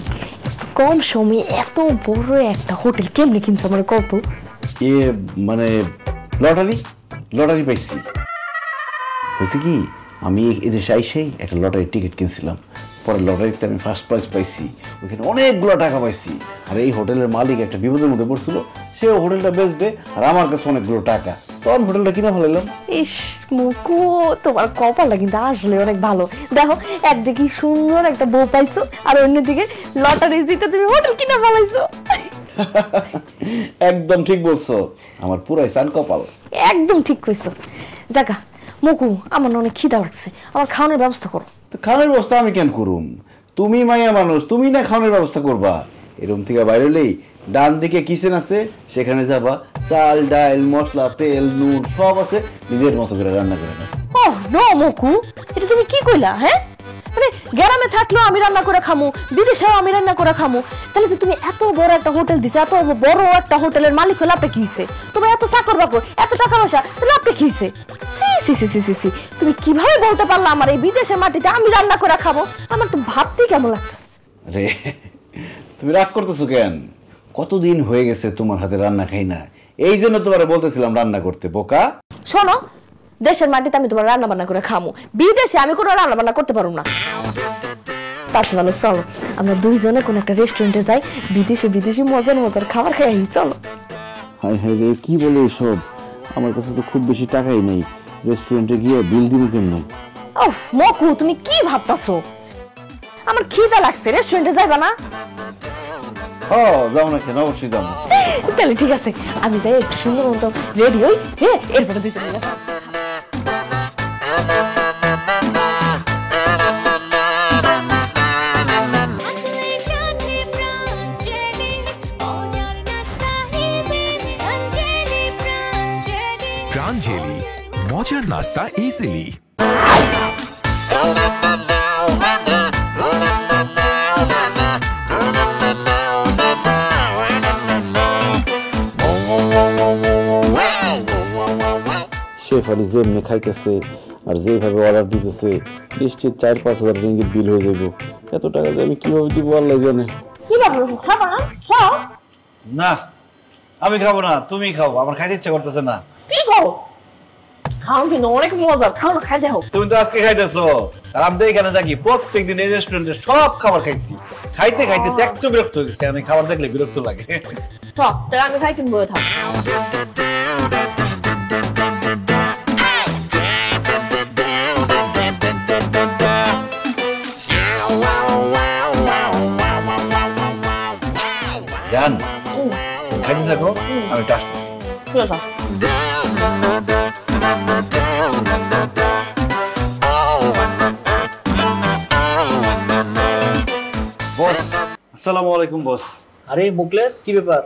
কম সময়ে এত বড় একটা হোটেল কেমনে কিনছো আমার কত? এ মানে লটারি লটারি পাইছি। হয়েছে কি, আমি এদেশে আইসেই একটা লটারির টিকিট কিনছিলাম, পরে লটারিতে আমি ফার্স্ট প্রাইজ পাইছি, ওইখানে অনেকগুলো টাকা পাইছি। আর এই হোটেলের মালিক একটা বিপদের মধ্যে পড়ছিল, সে হোটেলটা বেচবে আর আমার কাছে অনেকগুলো টাকা, তখন হোটেলটা কিনে ফেলাইলাম। ইস মুকু, তোমার কপালটা কিন্তু আসলে অনেক ভালো। দেখো, একদিকে সুন্দর একটা বউ পাইছো, আর অন্যদিকে লটারি জিতে তুমি হোটেল কিনে ফেলাইছো। একদম ঠিক বলছো, আমার পুরাই সান কপাল। একদম ঠিক কইছো। জাগা মুকু, আমার অনেক খিদা লাগছে, আমার খাওয়ানোর ব্যবস্থা করো। তো খাওয়ানোর ব্যবস্থা আমি কেন করুম? তুমি মাইয়া মানুষ, তুমি না খাওয়ানোর ব্যবস্থা করবা। এরকম থেকে বাইরে হলেই ডান দিকে কিচেন আছে, সেখানে যাবা, চাল ডাল মশলা তেল নুন সব আছে, নিজের মতো করে রান্না করে নাও। ওহ নো মকু, এটা তুমি কি কইলা? হ্যাঁ, মানে গ্রামে থাকলেও আমি রান্না করে খামু, বিদেশেও আমি রান্না করে খামু, তাহলে যে তুমি এত বড় একটা হোটেল দিছো, এত বড় একটা হোটেলের মালিক হলে আপনি কি হইছে? তোমার এত চাকর বাকর, এত টাকা পয়সা, তাহলে আপনি কি হইছে? সি সি সি সি সি, তুমি কিভাবে বলতে পারলা আমার এই বিদেশের মাটিতে আমি রান্না করে খাবো? আমার তো ভাবতেই কেমন লাগতেছে। আরে তুমি রাগ করতেছো কেন? কতদিন হয়ে গেছে তোমার হাতে রান্না খাই না, এই জন্য তোমার বলতেছিলাম রান্না করতে, বোকা। শোনো, দেশের মাটিতে আমি তোমার রান্না বান্না করে খামু, বিদেশে আমি কোনো রান্না বান্না করতে পারবো না। তাছাড়া চলো আমরা দুইজনে কোন একটা রেস্টুরেন্টে যাই, বিদেশি বিদেশি মজার মজার খাবার খাই। চলো। হাই হাই রে, কি বলে এসব? আমার কাছে তো খুব বেশি টাকাই নেই, রেস্টুরেন্টে গিয়ে বিল দিব কেমনে? ওফ মকু, তুমি কি ভাবতাছো? আমার খিদা লাগছে, রেস্টুরেন্টে যাইবা না? ও যাও না কেন, অবশ্যই যাবো। তাহলে ঠিক আছে, আমি যাই একটু সুন্দর মতো রেডি হই, হ্যাঁ, এরপরে দুইজনে যাবো। প্রাঞ্জলি, মজার নাস্তা ইজিলি। শেফ আলী যেমনি খাইতেছে আর যেভাবে অর্ডার দিতেছে, নিশ্চিত 4-5 হাজার রিঙ্গিত বিল হয়ে যাবো। এত টাকা দিয়ে আমি কিভাবে দিব আল্লাহ জানে। কি ভাবো, খাবা না? খাও না, আমি খাবো না, তুমি খাও, আমার খাইতে ইচ্ছা করতেছে না। কি খাও? খাও কিন্তু অনেক মজা, খাও না, খাই দেখো। তুমি তো আজকে খাইতেছো, আর আমি তো এখানে থাকি প্রত্যেকদিন এই রেস্টুরেন্টে সব খাবার খাইছি, খাইতে খাইতে একটু বিরক্ত হয়ে গেছে। আমি খাবার দেখলে বিরক্ত লাগে। তাহলে আমি খাই কিনবো, থাক। জান, খাইতে থাকো, আমি একটু আসতেছি। ঠিক আছে। বস, আসসালামু আলাইকুম বস। আরে মুকলেশ, কি ব্যাপার?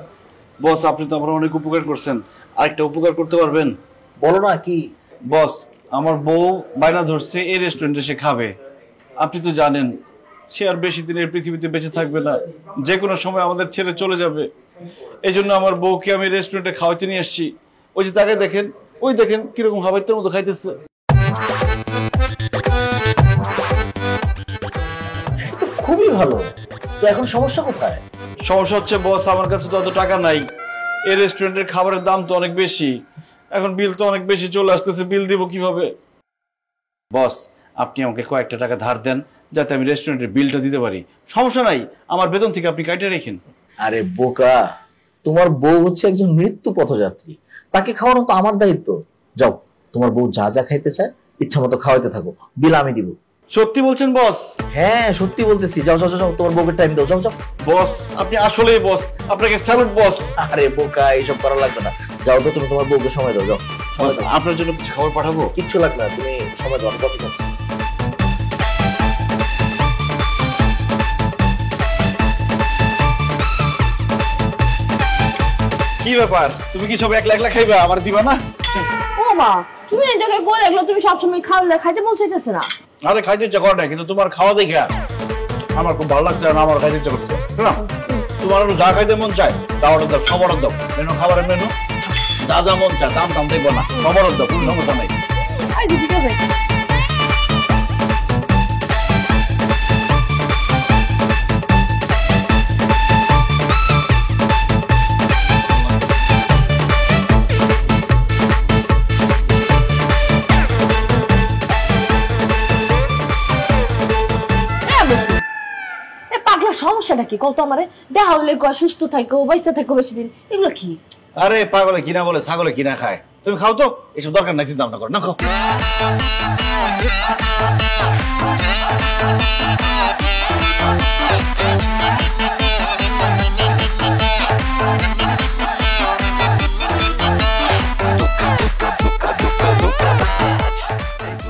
বস, আপনি তো আমার অনেক উপকার করছেন, আরেকটা উপকার করতে পারবেন? বলো না কি? বস, আমার বউ বায়না ধরছে এই রেস্টুরেন্টে সে খাবে। আপনি তো জানেন সে আর বেশি দিনের পৃথিবীতে বেঁচে থাকবে না, যে কোনো সময় আমাদের ছেড়ে চলে যাবে। এই জন্য আমার বউকে আমি রেস্টুরেন্টে খাওয়াইতে নিয়ে আসছি। ওই যে তাকে দেখেন, ওই দেখেন কিরকম হাবাইতের মতো খাইতেছে। তো খুবই ভালো, তো এখন সমস্যা কোথায়? সমস্যা হচ্ছে বস, আমার কাছে তো অত টাকা নাই। এই রেস্টুরেন্টের খাবারের দাম তো অনেক বেশি, এখন বিল তো অনেক বেশি চলে আসতেছে, বিল দিব কিভাবে? বস, আপনি আমাকে কয়েকটা টাকা ধার দেন, যাতে আমি রেস্টুরেন্টের বিলটা দিতে পারি। সমস্যা নাই, আমার বেতন থেকে আপনি কাটে রেখেন। আরে বোকা, তোমার বউ হচ্ছে একজন মৃত্যু পথযাত্রী, তাকে খাওয়ানো তো আমার দায়িত্ব। যাও, তোমার বউ যা যা খাইতে চায় ইচ্ছা মতো খাওয়াইতে থাকো, বিল আমি দিব। সত্যি বলছেন বস? হ্যাঁ সত্যি বলতেছি, যাও যাও যাও, তোমার বউকে টাইম দাও, যাও যাও। বস, আপনি আসলেই বস, আপনাকে স্যালুট বস। আরে বোকা, এইসব করা লাগবে না, যাও তো, তুমি তোমার বউকে সময় দাও, যাও। বস, আপনার জন্য কিছু খাবার পাঠাবো? কিচ্ছু লাগবে না, তুমি সময় দাও, কত খাচ্ছি। কি ব্যাপার, তুমি কি সব একলা একলা খাইবা, আমার দিবা না? ও মা, তুমি এটাকে বলে এগুলো তুমি সবসময় খাওয়ালে খাইতে পৌঁছাইতেছে না। আরে খাইতে ইচ্ছা করে না, কিন্তু তোমার খাওয়া দেখে আমার খুব ভালো লাগছে না, আমার খাইতে ইচ্ছা করছে না। তোমার যা খাইতে মন চায় তা অর্ডার দাও, সব অর্ডার দাও। মেনু, খাবারের মেনু, যা যা মন চায়, দাম দাম দেখবো না, সব অর্ডার দাও, কোনো সমস্যা নাই। ঠিক আছে। সমস্যাটা কি কত? আমারে দেখা হলে সুস্থ থাকো, বাইসা থাকো বেশি দিন, এগুলো কি? আরে পাগলে কিনা বলে ছাগলে কিনা খায়, তুমি খাও তো, এসব দরকার নাই, চিন্তা ভাবনা করো না, খাও।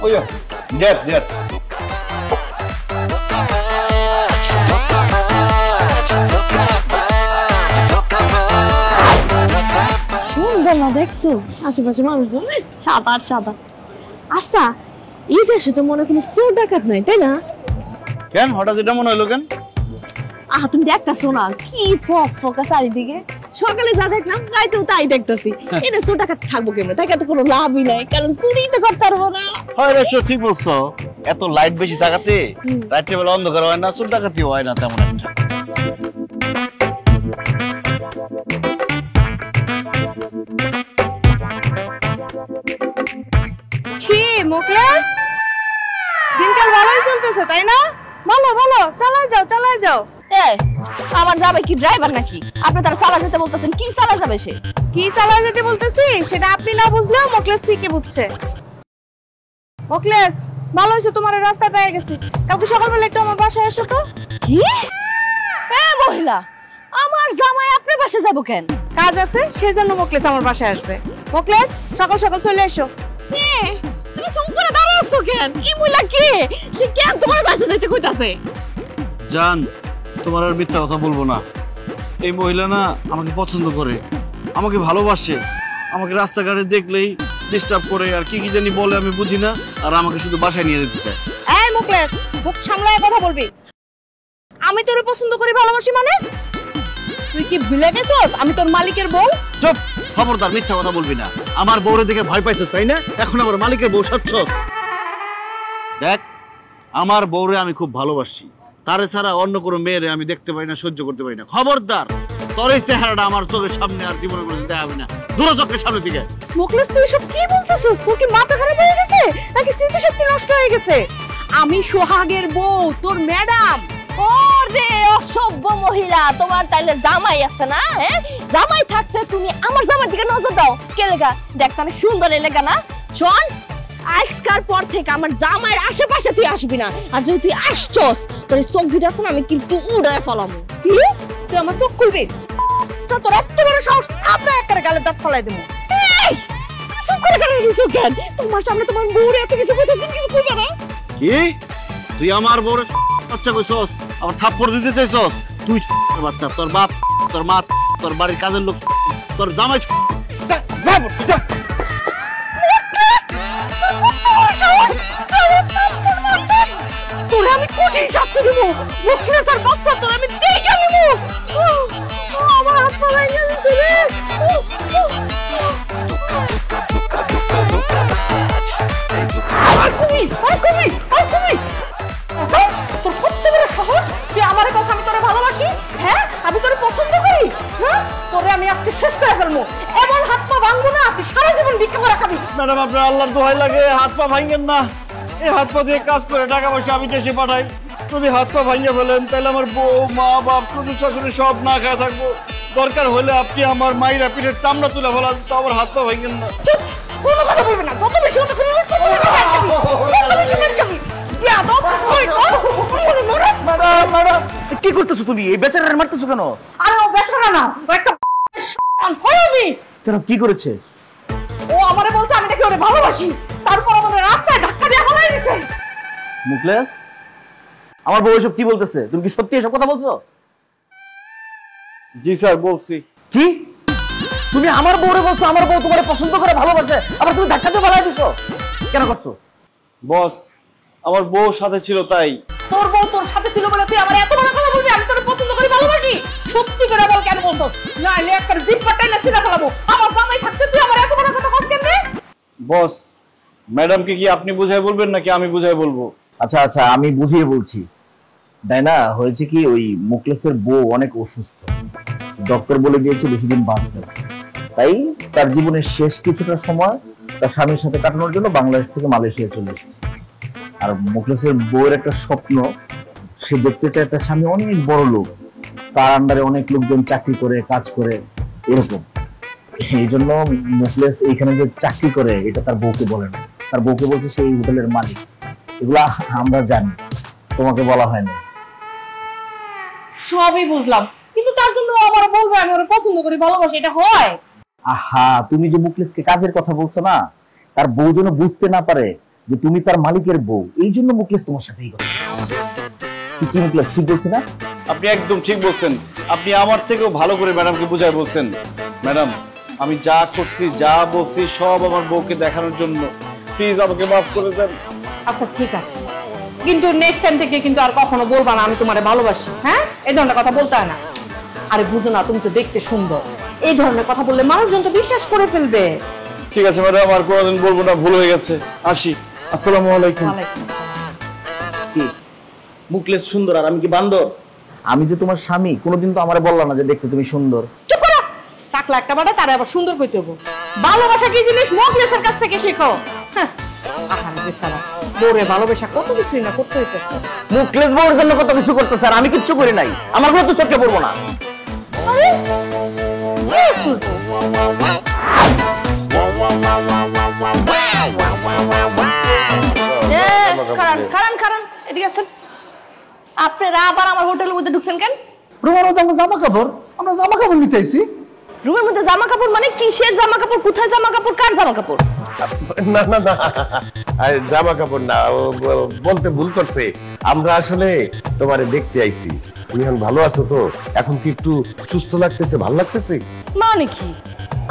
ওই দেখ দেখ, দেখছো আশেপাশে মানুষজন সাদা আর সাদা। আচ্ছা এই দেশে তো মনে কোনো চোর ডাকাত নাই তাই না? কেন হঠাৎ এটা মনে হলো কেন? তুমি দেখতেছো না কি ফক ফকা চারিদিকে? সকালে যা দেখলাম রাইতেও তাই দেখতেছি। এটা চোর ডাকাত থাকবো কেমন? তাকে তো কোনো লাভই নাই, কারণ চুরি তো করতে পারবো না। হয় রে, ঠিক বলছো। এত লাইট বেশি থাকাতে রাত্রে বেলা অন্ধকার হয় না, চোর ডাকাতি হয় না তেমন একটা। কি মুকলেশ, দিনকাল ভালোই চলতেছে তাই না? ভালো ভালো, চালায় যাও। আমার যাবে কি ড্রাইভার নাকি? আপনি তার চালা যেতে বলতেছেন, কি চালা যাবে সে? কি চালায় যেতে বলতেছি সেটা আপনি না বুঝলেও মুকলেশ ঠিকই বুঝছে। মুকলেশ, ভালো হয়েছে তোমার রাস্তায় পেয়ে গেছি। কালকে সকালবেলা একটু আমার বাসায় এসো তো। কি মহিলা, আমার জামাই আপনার বাসায় যাবো কেন? কাজ আছে সেই জন্য মুকলেশ আমার বাসায় আসবে। মুকলেশ, সকাল সকাল চলে এসো। তুমি চুপ করে দাঁড়াচ্ছ কেন? এই মহিলা কে? সে কেন তোমার বাসায় যাইতে কইতাছে? জান, তোমার আর মিথ্যা কথা বলবো না। এই মহিলা না আমাকে পছন্দ করে, আমাকে ভালোবাসে, আমাকে রাস্তাঘাটে দেখলেই ডিস্টার্ব করে আর কি কি জানি বলে আমি বুঝি না, আর আমাকে শুধু বাসায় নিয়ে যেতে চায়। এই মুকলেশ, মুখ সামলায় কথা বলবি। আমি তোরে পছন্দ করি, ভালোবাসি মানে? তুই কি ভুলে গেছস আমি তোর মালিকের বউ? চুপ, খবরদার, মিথ্যা কথা বলবি না। আমার বউরে দেখে ভয় পাইছিস তাই না? এখন আবার মালিকের বউ সাচ্ছস। দেখ, আমার বউরে আমি খুব ভালোবাসি, তারে ছাড়া অন্য কোনো মেয়েরে আমি দেখতে পাই না, সহ্য করতে পারি না। খবরদার, তোর এই চেহারাটা আমার চোখের সামনে আর জীবনে কোনো দেখা হবে না। দূর চোখের সামনে থেকে। মুকলেশ, তুই সব কি বলতেছিস? তোর কি মাথা খারাপ হয়ে গেছে নাকি স্মৃতিশক্তি নষ্ট হয়ে গেছে? আমি সোহাগের বউ, তোর ম্যাডাম। ওরে অসভ্য মহিলা, তোমার তাইলে জামাই আছে না? হ্যাঁ, জামাই থাকতে তুমি আমার জামাইয়ের দিকে নজর দাও কে লেগা? দেখতে অনেক সুন্দর এলাকা না? শোন, আজকাল পর থেকে আমার জামাইয়ের আশেপাশে তুই আসবি না, আর যদি তুই আসছস তোর চোখ ভিটাছ আমি কিন্তু উড়ায় ফেলাম। কি? তুই আমার চোখ খুলবি? তোর এত বড় সাহস, আমরা একটা গালে দাঁত ফলাই দেবো। এই চুপ করে কেন? তোমার সামনে তোমার বউরে এত কিছু বলতেছিস, কিছু কইবা না? কি তুই আমার বউরে বাচ্চা কইছস, আমার থাপ্পড় দিতে চাইছস? তুই বাচ্চা, তোর বাপ, তোর মা, তোর বাড়ির কাজের লোক, তোর জামাই। তোরে আমি কঠিন শাস্তি দেবো। মুখলে স্যার বাচ্চা, তোরে আমি দেখে নেবো। আমার হাত পালাই গেছে রে। তোর কত বড় সাহস, তুই আমার কথা আমি তোরে ভালোবাসি? হ্যাঁ, আমি তোরে পছন্দ করি। হ্যাঁ, তোরে আমি আজকে শেষ করে ফেলবো। এমন হাত পা ভাঙবো না, তুই সারা জীবন ভিক্ষা করে খাবি। ম্যাডাম, আপনার আল্লাহর দোহাই লাগে, হাত পা ভাঙেন না। এই হাত পা দিয়ে কাজ করে টাকা পয়সা আমি দেশে পাঠাই। যদি হাত পা ভাঙিয়ে ফেলেন তাহলে আমার বউ, মা, বাপ, শ্বশুর শাশুড়ি সব না খায় থাকবো। দরকার হলে আপনি আমার মায়ের পিঠের চামড়া তুলে ফেলান, তো আমার হাত পা ভাঙেন না। কোনো কথা বলবি না, যত বেশি কথা বলবি তত বেশি মার খাবি, তত বেশি মার খাবি। বেয়াদব, ওই তো ম্যাডাম, কি করতেছো তুমি? এই বেচারার মারতেছো কেন? আরে ও বেচারা না, ও একটা হয়নি। কেন, কি করেছে? ও আমারে বলছে আমি নাকি ওরে ভালোবাসি, তারপর আমাদের রাস্তায় ধাক্কা দিয়ে ফেলাই দিছে। মুকলেশ, আমার বউ এসব কি বলতেছে? তুমি কি সত্যি এসব কথা বলছো? জি স্যার, বলছি। কি? তুমি আমার বউরে বলছো আমার বউ তোমারে পছন্দ করে, ভালোবাসে, আবার তুমি ধাক্কা দিয়ে ফেলাই দিছো? কেন করছো? বস, আমার বউ সাথে ছিল তাই। তোর বউ তোর সাথে ছিল বলে তুই আমার এত বড় কথা বলবি? আমি তোরে পছন্দ করি, ভালোবাসি। সত্যি করে বল কেন বলছো? নাইলে একটা জিপ পাটাইলে ছিঁড়ে ফেলাবো। আমার জামাই থাকতে তুই আমার এত বড় কথা কস কেন রে? বস, ম্যাডামকে কি আপনি বুঝাই বলবেন নাকি আমি বুঝাই বলবো? আচ্ছা, আমি বুঝিয়ে বলছি। তাই না, হয়েছে কি, ওই মুকলেশের বউ অনেক অসুস্থ, ডক্টর বলে দিয়েছে বেশি দিন বাঁচবে না। তাই তার জীবনের শেষ কিছুটা সময় তার স্বামীর সাথে কাটানোর জন্য বাংলাদেশ থেকে মালয়েশিয়া চলে এসেছে। আর মুকলেশের বউয়ের একটা স্বপ্ন, সে দেখতে চায় তার স্বামী অনেক বড় লোক, তার আন্ডারে অনেক লোকজন চাকরি করে, কাজ করে, এরকম। এই জন্য মুকলেশ এইখানে যে চাকরি করে এটা তার বউকে বলে না, তার বউকে বলছে সে এই হোটেলের মালিক। এগুলা আমরা জানি, তোমাকে বলা হয়নি। সবই বুঝলাম, কিন্তু তার জন্য আমার বলবো আমি ওরে পছন্দ করি, ভালোবাসি, এটা হয়? আহা, তুমি যে মুকলেশকে কাজের কথা বলছো না, তার বউ যেন বুঝতে না পারে যে তুমি তার মালিকের বউ, এই জন্য মুকলেশ তোমার সাথে এই কথা। কি মুকলেশ, ঠিক বলছি না? আপনি একদম ঠিক বলছেন। আপনি আমার থেকেও ভালো করে ম্যাডামকে বুঝাই বলছেন। ম্যাডাম, আমি যা করছি যা বলছি সব আমার বউকে দেখানোর জন্য। প্লিজ আমাকে মাফ করে দেন। আচ্ছা ঠিক আছে, কিন্তু নেক্সট টাইম থেকে কিন্তু আর কখনো বলবা না আমি তোমারে ভালোবাসি। হ্যাঁ, এই ধরনের কথা বলতে হয় না। আরে বুঝো না, তুমি তো দেখতে সুন্দর, এই ধরনের কথা বললে মানুষজন তো বিশ্বাস করে ফেলবে। ঠিক আছে ম্যাডাম, আর কোনোদিন বলবো না, ভুল হয়ে গেছে। আসি। আসসালামু আলাইকুম। কি মুখলেস সুন্দর আর আমি কি বান্দর? আমি যে তোমার স্বামী, কোনোদিন তো আমারে বললা না যে দেখতে তুমি সুন্দর। চুপ করো, টাকলা একটা বাড়ে তারে আবার সুন্দর কইতে হবো। ভালোবাসা কি জিনিস মুখলেসের কাছ থেকে শেখো। আহারে বেচারা, বউরে ভালোবাসা কত কিছুই না করতে হইতেছে। মুখলেস বউর জন্য কত কিছু করতেছে আর আমি কিচ্ছু করি নাই। আমার বউ তো চোখে পড়বো না। খারান এদিকে আসেন। আপনারা আবার আমার হোটেলের মধ্যে ঢুকছেন কেন? রুমার মধ্যে আমরা জামা কাপড় নিতে আইছি। রুমের মধ্যে জামা কাপড় মানে কিসের জামা কাপড়? কোথায় জামা কাপড়? কার জামা কাপড়? না না না, জামা কাপড় না, ও বলতে ভুল করছে। আমরা আসলে তোমারে দেখতে আইছি। তুমি এখন ভালো আছো তো? এখন কি একটু সুস্থ লাগতেছে, ভালো লাগতেছে? মানে কি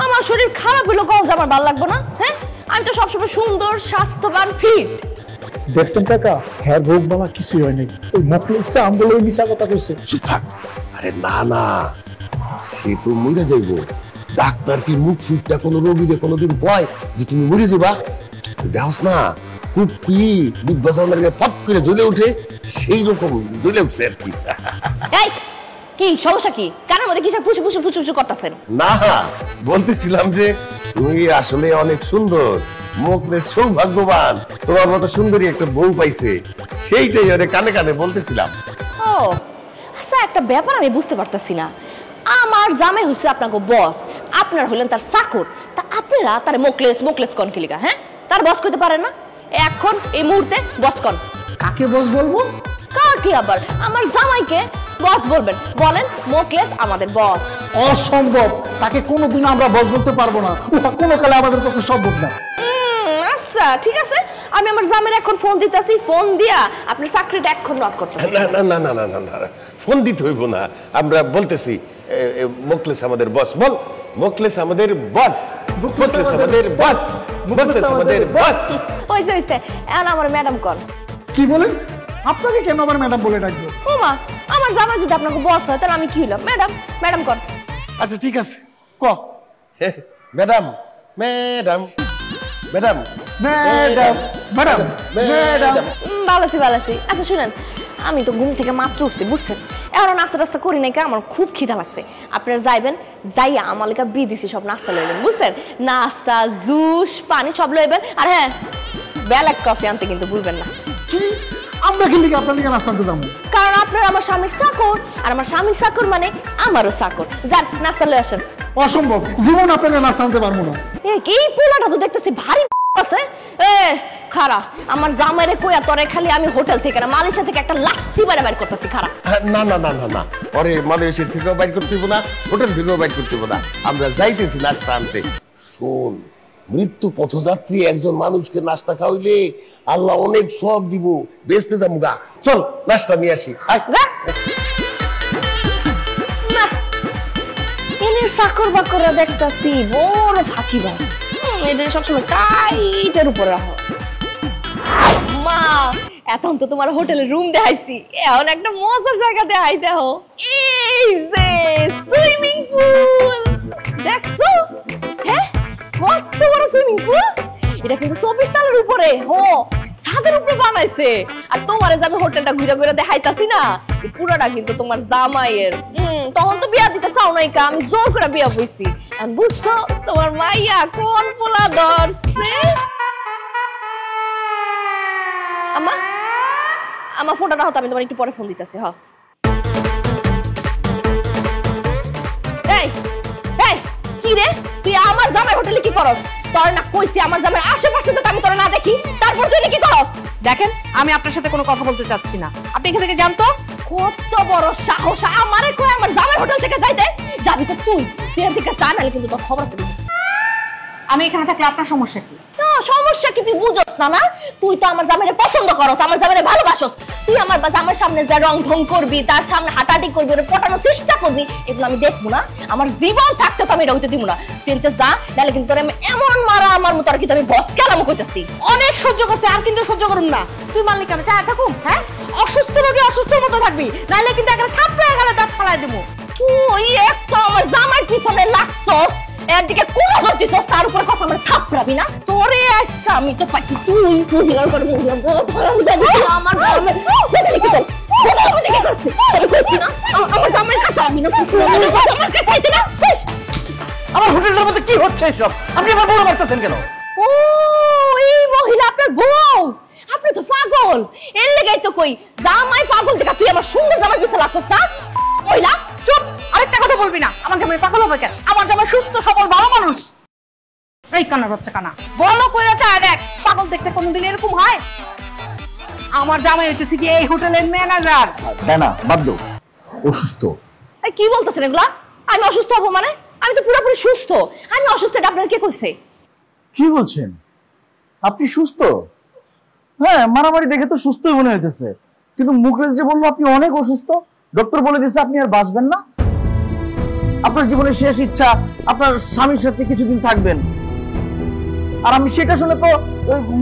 আমার শরীর খারাপ হলো কখন আমার ভালো লাগবে না? হ্যাঁ, আমি তো সবসময় সুন্দর, স্বাস্থ্যবান, ফিট। দেখছেন কাকা, হ্যাঁ ভোগ বাবা কিছুই হয় নাই। ওই মুখলেসে আমগুলো মিশা কথা কইছে। চুপ থাক। আরে না না, সে তো মরে যাইব। ডাক্তার কি মুখ ফুটটা কোনো রোগীরে কোনোদিন কয় যে তুমি মরে যাবা? দেখোস না, খুব কি বিগ বাজার ফট করে জ্বলে উঠে, সেই রকম জ্বলে উঠছে আর কি। এই কি সমস্যা? কি কানের মধ্যে কিসের ফুসু ফুসু ফুসু ফুসু করতেছেন? না, বলতেছিলাম যে তুমি আসলে অনেক সুন্দর। মুখলেস সৌভাগ্যবান, তোমার মতো সুন্দরী একটা বউ পাইছে, সেইটাই ওরে কানে কানে বলতেছিলাম। ও আচ্ছা, একটা ব্যাপার আমি বুঝতে পারতেছি না। আমার জামাই হচ্ছে আপনাকে বস, আপনারা হলেন তার চাকর, তা আপনারা তার মুখলেস কোন কি লিগা? হ্যাঁ, তার বস কইতে পারেন না? এখন এই মুহূর্তে বস কোন। কাকে বস বলবো? কাকে আবার? আমার জামাইকে বস বলবেন। বলেন মুখলেস আমাদের বস। অসম্ভব, তাকে কোনোদিন আমরা বস বলতে পারবো না। ওটা কোনো কালে আমাদের পক্ষে সম্ভব না। আচ্ছা ঠিক আছে, আমি আমার জামাইয়ের এখন ফোন দিতেছি। ফোন দিয়া আপনার চাকরিটা এখন নক করতেছি। না না না না না না না, ফোন দিতে হইব না, আমরা বলতেছি মুখলেস আমাদের বস। বল, মুখলেস আমাদের বস, মুখলেস আমাদের বস, মুখলেস আমাদের বস। হইছে এখন আমার ম্যাডাম কল। কি বলেন? আপনাকে কেন আবার ম্যাডাম বলে ডাকবো? ও মা, আমার জামাই যদি আপনাকে বস হয় তাহলে আমি কি হইলাম? Madam call. আচ্ছা ঠিক আছে, ক। Madam madam madam madam madam madam. ভালো আছি। আচ্ছা শুনেন, আমি তো ঘুম থেকে মাত্র উঠছি, বুঝছেন? এখন নাস্তা করি নাই, আমার খুব খিদা লাগছে। আপনারা যাইবেন, যাইয়া আমার লেখা বিদেশি সব নাস্তা লইবেন, বুঝছেন? নাস্তা, জুস, পানি সব লইবেন। আর হ্যাঁ, ব্ল্যাক কফি আনতে কিন্তু ভুলবেন না। কি আমরা কি লিখে আপনার লিখে নাস্তা আনতে যাবো? কারণ আপনারা আমার স্বামীর চাকর, আর আমার স্বামীর চাকর মানে আমারও চাকর। যান নাস্তা লই আসেন। অসম্ভব, জীবন আপনাকে নাস্তা আনতে পারবো না। এই পোলাটা তো দেখতেছি ভারী আছে। খারা, আমার জামাইরে কইয়া তোরে খালি আমি হোটেল থেকে না মালয়েশিয়া থেকে একটা লাথি মারে বাইর করতেছি। খারা না না না না না, পরে মালয়েশিয়া থেকেও বাইর করতে হইব না, হোটেল থেকেও বাইর করতে হইব না, আমরা যাইতেছি নাস্তা আনতে। শোন, মৃত্যু পথযাত্রী একজন মানুষকে নাস্তা খাওয়াইলে আল্লাহ অনেক সব দিব, বেচতে যাবো গা। চল নাস্তা নিয়ে আসি। চাকর বাকরা দেখতেছি বড় ফাঁকিবাজ। এদের সবসময় টাইটের উপরে রাখো। মা, এখন তো তোমার হোটেলের রুম দেখাইছি, এখন একটা মজার জায়গা দেখাই দেও। এই যে সুইমিং পুল দেখছো? হ্যাঁ, কত বড় সুইমিং পুল! এটা কিন্তু 24 তলার উপরে, ছাদের উপরে বানাইছে। আর তোমার যে আমি হোটেলটা ঘুরে ঘুরে দেখাইতাছি না, পুরোটা কিন্তু তোমার জামাইয়ের। তখন তো বিয়া দিতে চাও নাই, আমি জোর করে বিয়া বইছি। বুঝছো তোমার মাইয়া কোন পোলা ধরছে? আমার ফোনটা দাও তো, আমি তোমার একটু পরে ফোন দিতেছি। কি রে, তুই আমার জামাই হোটেলে কি করস? তোর না কইছি আমার জামাই আশেপাশে তো আমি তোর না দেখি, তারপর তুই কি করস? দেখেন, আমি আপনার সাথে কোনো কথা বলতে চাচ্ছি না, আপনি এখান থেকে যান তো। কত বড় সাহস আমারে কই আমার জামাই হোটেল থেকে যাইতে? যাবি তো তুই এখান থেকে যা, নাহলে কিন্তু তোর খবর আছে। আমি এখানে থাকলে আপনার সমস্যা কি? সমস্যা কি তুই বুঝছস না? না তুই তো আমার জামাইরে পছন্দ করস, আমার জামাইরে ভালোবাসস। তুই আমার জামাইর সামনে যা রং ঢং করবি, তার সামনে হাঁটাহাঁটি করবি, ওরে পটানোর চেষ্টা করবি, এগুলো আমি দেখবো না। আমার জীবন থাকতে তো আমি এটা হইতে দিব না। তুই এনতে যা, নাহলে কিন্তু তোরে আমি এমন মারা আমার মতো আর কি আমি বস কেলাম কইতাছি। অনেক সহ্য করছে, আর কিন্তু সহ্য করুম না। তুই মানলি কেন চা থাকুম? হ্যাঁ, অসুস্থ রোগী অসুস্থর মতো থাকবি, নাইলে কিন্তু একটা থাপড়া গেলে দাঁত ফালাই দেবো। তুই একটা আমার জামাইর পিছনে লাগছস, এদিকে কোন করতেছস, তার উপর কথা আমার থাপড়াবি না। তোরে আজকে আমি তো পাইছি, তুই মহিলার উপর মহিলার ধরম জানি আমার জামাই জানি কি আমি দেখে করছি। আমি কইছি না আমার জামাইর কাছে আমি না কইছি, আমার কাছে আইতে না। আমার হোটেলের মধ্যে কি হচ্ছে এসব? আপনি আমার বড় মারতেছেন কেন? ও এই মহিলা আপনার বউ? আপনি তো পাগল। এর লেগেই তো কই জামাই পাগল দেখা তুই আমার সুন্দর জামাই পিছে লাগছস না। মহিলা চুপ, আরেকটা কথা বলবি না। আমার জামাই পাগল হবে কেন? আমার জামাই সুস্থ সবল ভালো মানুষ। এই কানার বাচ্চা কানা, বলো কইরা চায় দেখ, পাগল দেখতে কোনদিন এরকম হয়? আমার জামাই হইতেছে কি এই হোটেলের ম্যানেজার। না বাদ দাও, অসুস্থ। এই কি বলতেছেন এগুলা? আমি অসুস্থ হব মানে? আমি তো পুরোপুরি সুস্থ। আমি অসুস্থ এটা আপনার কে কইছে? কি বলছেন? আপনি সুস্থ? হ্যাঁ, মারামারি দেখে তো সুস্থই মনে হইতেছে, কিন্তু মুখলেস যে বললো আপনি অনেক অসুস্থ, ডক্টর বলে দিয়েছে আপনি আর বাঁচবেন না। আপনার জীবনের শেষ ইচ্ছা আপনার স্বামীর সাথে কিছুদিন থাকবেন, আর আমি সেটা শুনে তো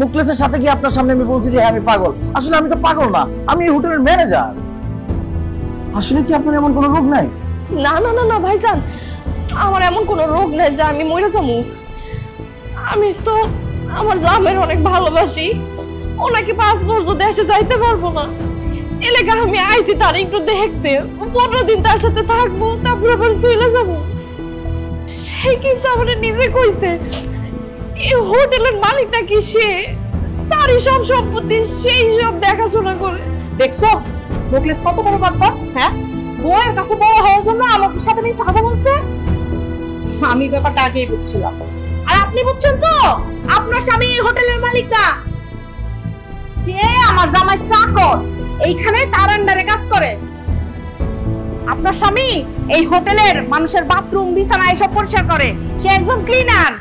মুখলেসের সাথে গিয়ে আপনার সামনে আমি বলছি যে আমি পাগল। আসলে আমি তো পাগল না, আমি এই হোটেলের ম্যানেজার। আসলে কি আপনার এমন কোনো রোগ নাই? না না না না ভাইজান, আমার এমন কোনো রোগ নাই যে আমি মরে যাবো। আমি তো আমার জামাইয়ের অনেক ভালোবাসি, ওনাকে 5 বছর দেশে যাইতে পারবো না, এলাকা আমি আইছি তার একটু দেখতে, 15 দিন তার সাথে থাকবো, তারপর আবার চলে যাবো। সে কিন্তু আমার নিজে কইছে এই হোটেলের মালিকটা কি সে, তারই সব সম্পত্তি সেই সব দেখাশোনা করে। দেখছো মুখলেস কত বড় বাটপার? হ্যাঁ, বউয়ের কাছে বড় হওয়ার জন্য আমার সাথে নিয়ে কথা বলছে। আমি ব্যাপারটা আগেই বুঝছিলাম। আর আপনি বুঝছেন তো আপনার স্বামী এই হোটেলের মালিক না, সে আমার জামাই চাকর, এইখানে তার আন্ডারে কাজ করে। আপনার স্বামী এই হোটেলের মানুষের বাথরুম বিছানা এসব পরিষ্কার করে, সে একজন ক্লিনার।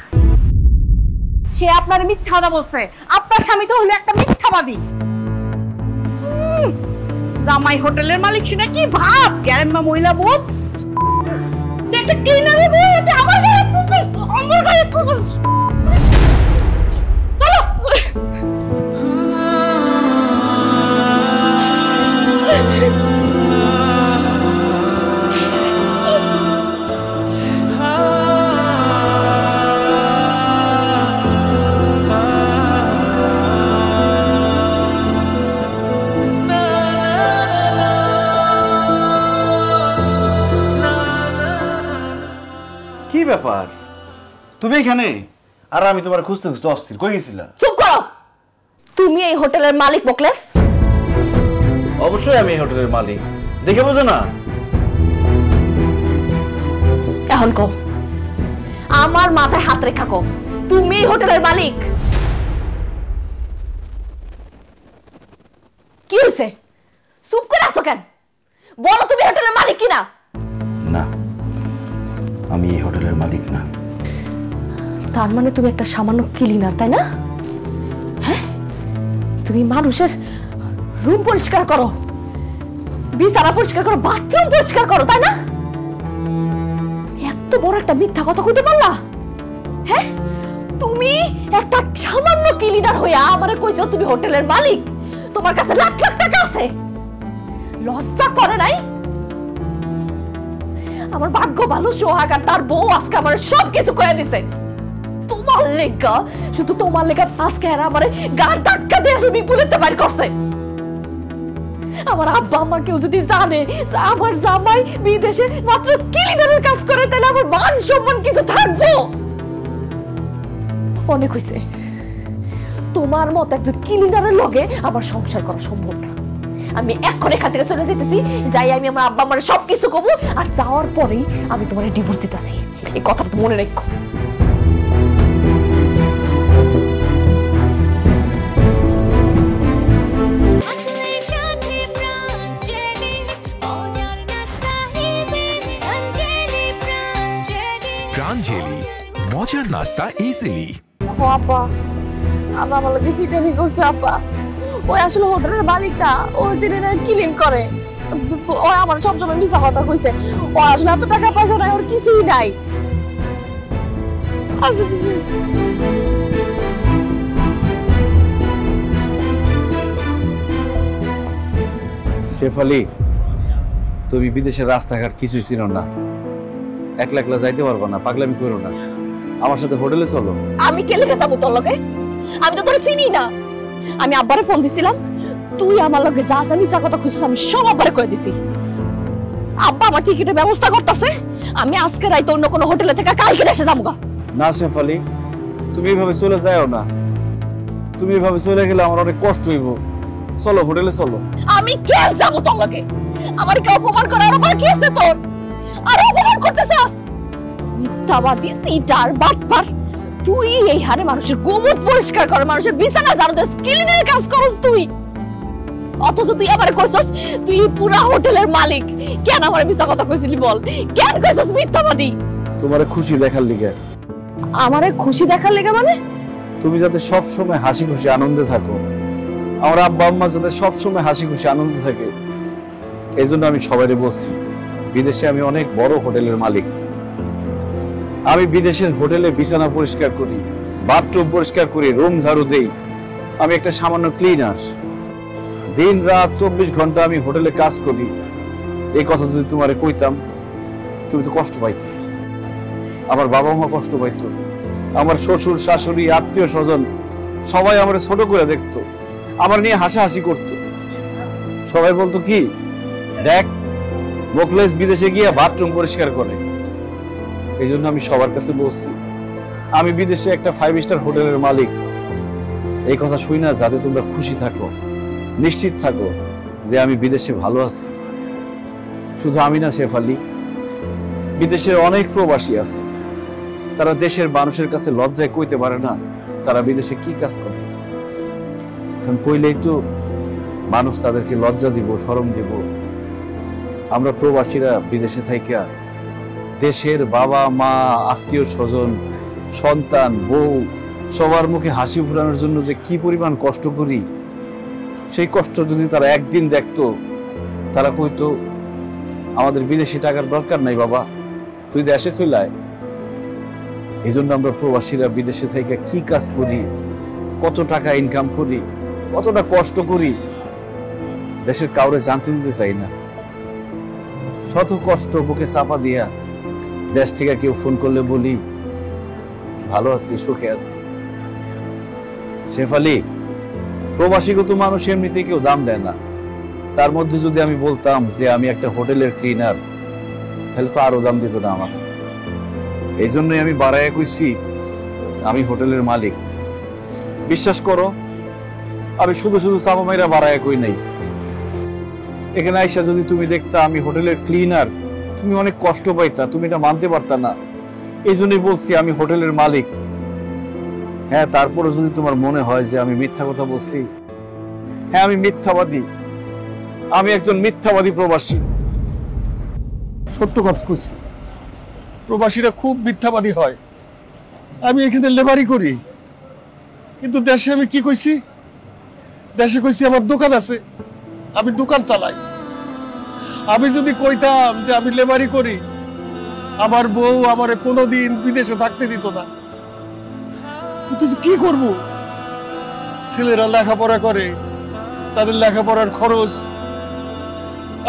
সে আপনার মিথ্যা কথা বলছে। আপনার স্বামী তো হলো একটা মিথ্যাবাদী। জামাই হোটেলের মালিক শুনে কি ভাব, গ্যারেম্মা মহিলা বোধ। একটা ক্লিনারের বউ এটা আমার গায়ে তুলছিস, আমার গায়ে তুলছিস। চলো। কি ব্যাপার, তুমি এখানে? আর আমি তোমার খুঁজতে খুঁজতে অস্থির। কই গেছিলা? চুপ করো। তুমি এই হোটেলের মালিক মুখলেস? অবশ্যই আমি এই হোটেলের মালিক, দেখে বোঝো না? এখন কও, আমার মাথায় হাত রেখা কও, তুমি এই হোটেলের মালিক? কি হয়েছে? চুপ করে আছো কেন? বলো তুমি হোটেলের মালিক কিনা? না, আমি এই হোটেলের মালিক না। তার মানে তুমি একটা সামান্য ক্লিনার, তাই না? হ্যাঁ, তুমি মানুষের রুম পরিষ্কার করো, বিছানা পরিষ্কার করো, বাথরুম পরিষ্কার করো, তাই না? তুমি এত বড় একটা মিথ্যা কথা কইতে পারলা? হ্যাঁ, তুমি একটা সামান্য ক্লিনার হইয়া আমারে কইছো তুমি হোটেলের মালিক, তোমার কাছে লাখ লাখ টাকা আছে। লজ্জা করে নাই? আমার ভাগ্য ভালো, সোহাগ আর তার বউ আজকে আমার সবকিছু কয়ে দিছে। তোমার লেগা, শুধু তোমার লেগা আজকে এরা আমারে গার ধাক্কা দিয়ে সুইমিং পুলেতে বাইর করছে। আমার আব্বা আম্মা কেউ যদি জানে যে আমার জামাই বিদেশে মাত্র ক্লিনারের কাজ করে, তাহলে আমার মান সম্মান কিছু থাকবো? অনেক হয়েছে। তোমার মতো একজন ক্লিনারের লগে আমার সংসার করা সম্ভব না। আমি এখন এখান থেকে চলে যেতেছি, যাই আমি আমার আব্বা আমার সবকিছু কমু, আর যাওয়ার পরেই আমি তোমার ডিভোর্স দিতেছি। এই কথাটা তো মনে রেখো। প্রাঞ্জলি মজার নাস্তা ইজিলি। আব্বা আব্বা আমার লাগে চিটারি করছে আব্বা। ওই আসলে হোটেলের মালিকটা ও যেটা ক্লিন করে, ও আমার সবসময় মিছা কথা কইছে। ও আসলে এত টাকা পয়সা নাই, ওর কিছুই নাই। আচ্ছা ঠিক আছে। শেফালি, তুমি বিদেশের রাস্তাঘাট কিছুই চিনো না, একলা একলা যাইতে পারবো না, পাগলামি করো না, আমার সাথে হোটেলে চলো। আমি কে লেগে যাবো তোর লগে? আমি তো তোর চিনি না। আমি আব্বারে ফোন দিছিলাম, তুই আমার লগে যা যা মিছা কথা কইছিস আমি সব আব্বারে কয়ে দিছি। আব্বা আমার টিকিটের ব্যবস্থা করতেছে, আমি আজকে রাইতে অন্য কোনো হোটেলে থেকে কালকে দেশে যাবো। না শেফালি, তুমি এইভাবে চলে যাও না, তুমি এইভাবে চলে গেলে আমার অনেক কষ্ট হইব। চলো হোটেলে চলো। আমি কে যাবো তোর লগে? আমার কে অপমান করার আবার কি আছে তোর? আর অপমান করতেছস? মিথ্যাবাদী, সিটার, বাটপার। তুই এই হারে মানুষের গোমুখ পরিষ্কার কর, মানুষের বিছানা ঝাড়ু দে, ক্লিনের কাজ করস তুই। অথচ তুই আবার কইছস তুই পুরা হোটেলের মালিক। কেন আমার মিথ্যা কথা কইছিলি বল? কেন কইছস মিথ্যাবাদী? তোমারে খুশি দেখার লিগে। আমারে খুশি দেখার লিগে মানে? তুমি যাতে সব সময় হাসি খুশি আনন্দে থাকো, আমার আব্বা আম্মা যাতে সব সময় হাসি খুশি আনন্দে থাকে, এই জন্য আমি সবাইকে বলছি বিদেশে আমি অনেক বড় হোটেলের মালিক। আমি বিদেশের হোটেলে বিছানা পরিষ্কার করি, বাথরুম পরিষ্কার করি, রুম ঝাড়ু দেই। আমি একটা সামান্য ক্লিনার। দিন রাত 24 ঘন্টা আমি হোটেলে কাজ করি। এই কথা যদি তোমারে কইতাম তুমি তো কষ্ট পাইতে। আমার বাবা মা কষ্ট পাইতো, আমার শ্বশুর শাশুড়ি আত্মীয় স্বজন সবাই আমার ছোট করে দেখতো, আমার নিয়ে হাসাহাসি করতো। সবাই বলতো কি, দেখ মোকলেস বিদেশে গিয়ে বাথরুম পরিষ্কার করে। এই জন্য আমি সবার কাছে বলছি আমি বিদেশে একটা 5 স্টার হোটেলের মালিক। এই কথা শুই না যাতে তোমরা খুশি থাকো, নিশ্চিত থাকো যে আমি বিদেশে ভালো আছি। শুধু আমি না শেফালি, বিদেশের অনেক প্রবাসী আছে, তারা দেশের মানুষের কাছে লজ্জায় কইতে পারে না তারা বিদেশে কি কাজ করে। কারণ কইলেই তো মানুষ তাদেরকে লজ্জা দিব, শরম দিব। আমরা প্রবাসীরা বিদেশে থাইকা দেশের বাবা মা আত্মীয় স্বজন সন্তান বউ সবার মুখে হাসি ফুরানোর জন্য যে কি পরিমাণ কষ্ট করি, সেই কষ্ট যদি তারা একদিন দেখতো তারা কইতো আমাদের বিদেশি টাকার দরকার নাই বাবা, তুই দেশে চলে আয়। এই জন্য আমরা প্রবাসীরা বিদেশে থেকে কি কাজ করি, কত টাকা ইনকাম করি, কতটা কষ্ট করি, দেশের কাউরে জানতে দিতে চাই না। শত কষ্ট বুকে চাপা দিয়া দেশ থেকে কেউ ফোন করলে বলি ভালো আছি, সুখে আছি। শেফালি, প্রবাসীগত মানুষ এমনিতে কেউ দাম দেয় না, তার মধ্যে যদি আমি বলতাম যে আমি একটা হোটেলের ক্লিনার তাহলে তো আরো দাম দিত না আমার। এই জন্যই আমি বাড়াইয়া কইছি আমি হোটেলের মালিক। বিশ্বাস করো আমি শুধু শুধু চাপা মাইরা বাড়াইয়া কই নাই। এখানে আইসা যদি তুমি দেখতা আমি হোটেলের ক্লিনার, তুমি অনেক কষ্ট পাইতা, তুমি এটা মানতে পারতা না। এই জন্যই বলছি আমি হোটেলের মালিক। হ্যাঁ, তারপরে যদি তোমার মনে হয় যে আমি মিথ্যা কথা বলছি, হ্যাঁ আমি মিথ্যাবাদী, আমি একজন মিথ্যাবাদী প্রবাসী। সত্য কথা কইছি, প্রবাসীরা খুব মিথ্যাবাদী হয়। আমি এখানে লেবারি করি, কিন্তু দেশে আমি কি কইছি? দেশে কইছি আমার দোকান আছে, আমি দোকান চালাই। আমি যদি কইতাম যে আমি লেবারি করি, আমার বউ আমারে কোনোদিন বিদেশে থাকতে দিত না। কিন্তু কি করব? ছেলেরা লেখাপড়া করে, তাদের লেখাপড়ার খরচ,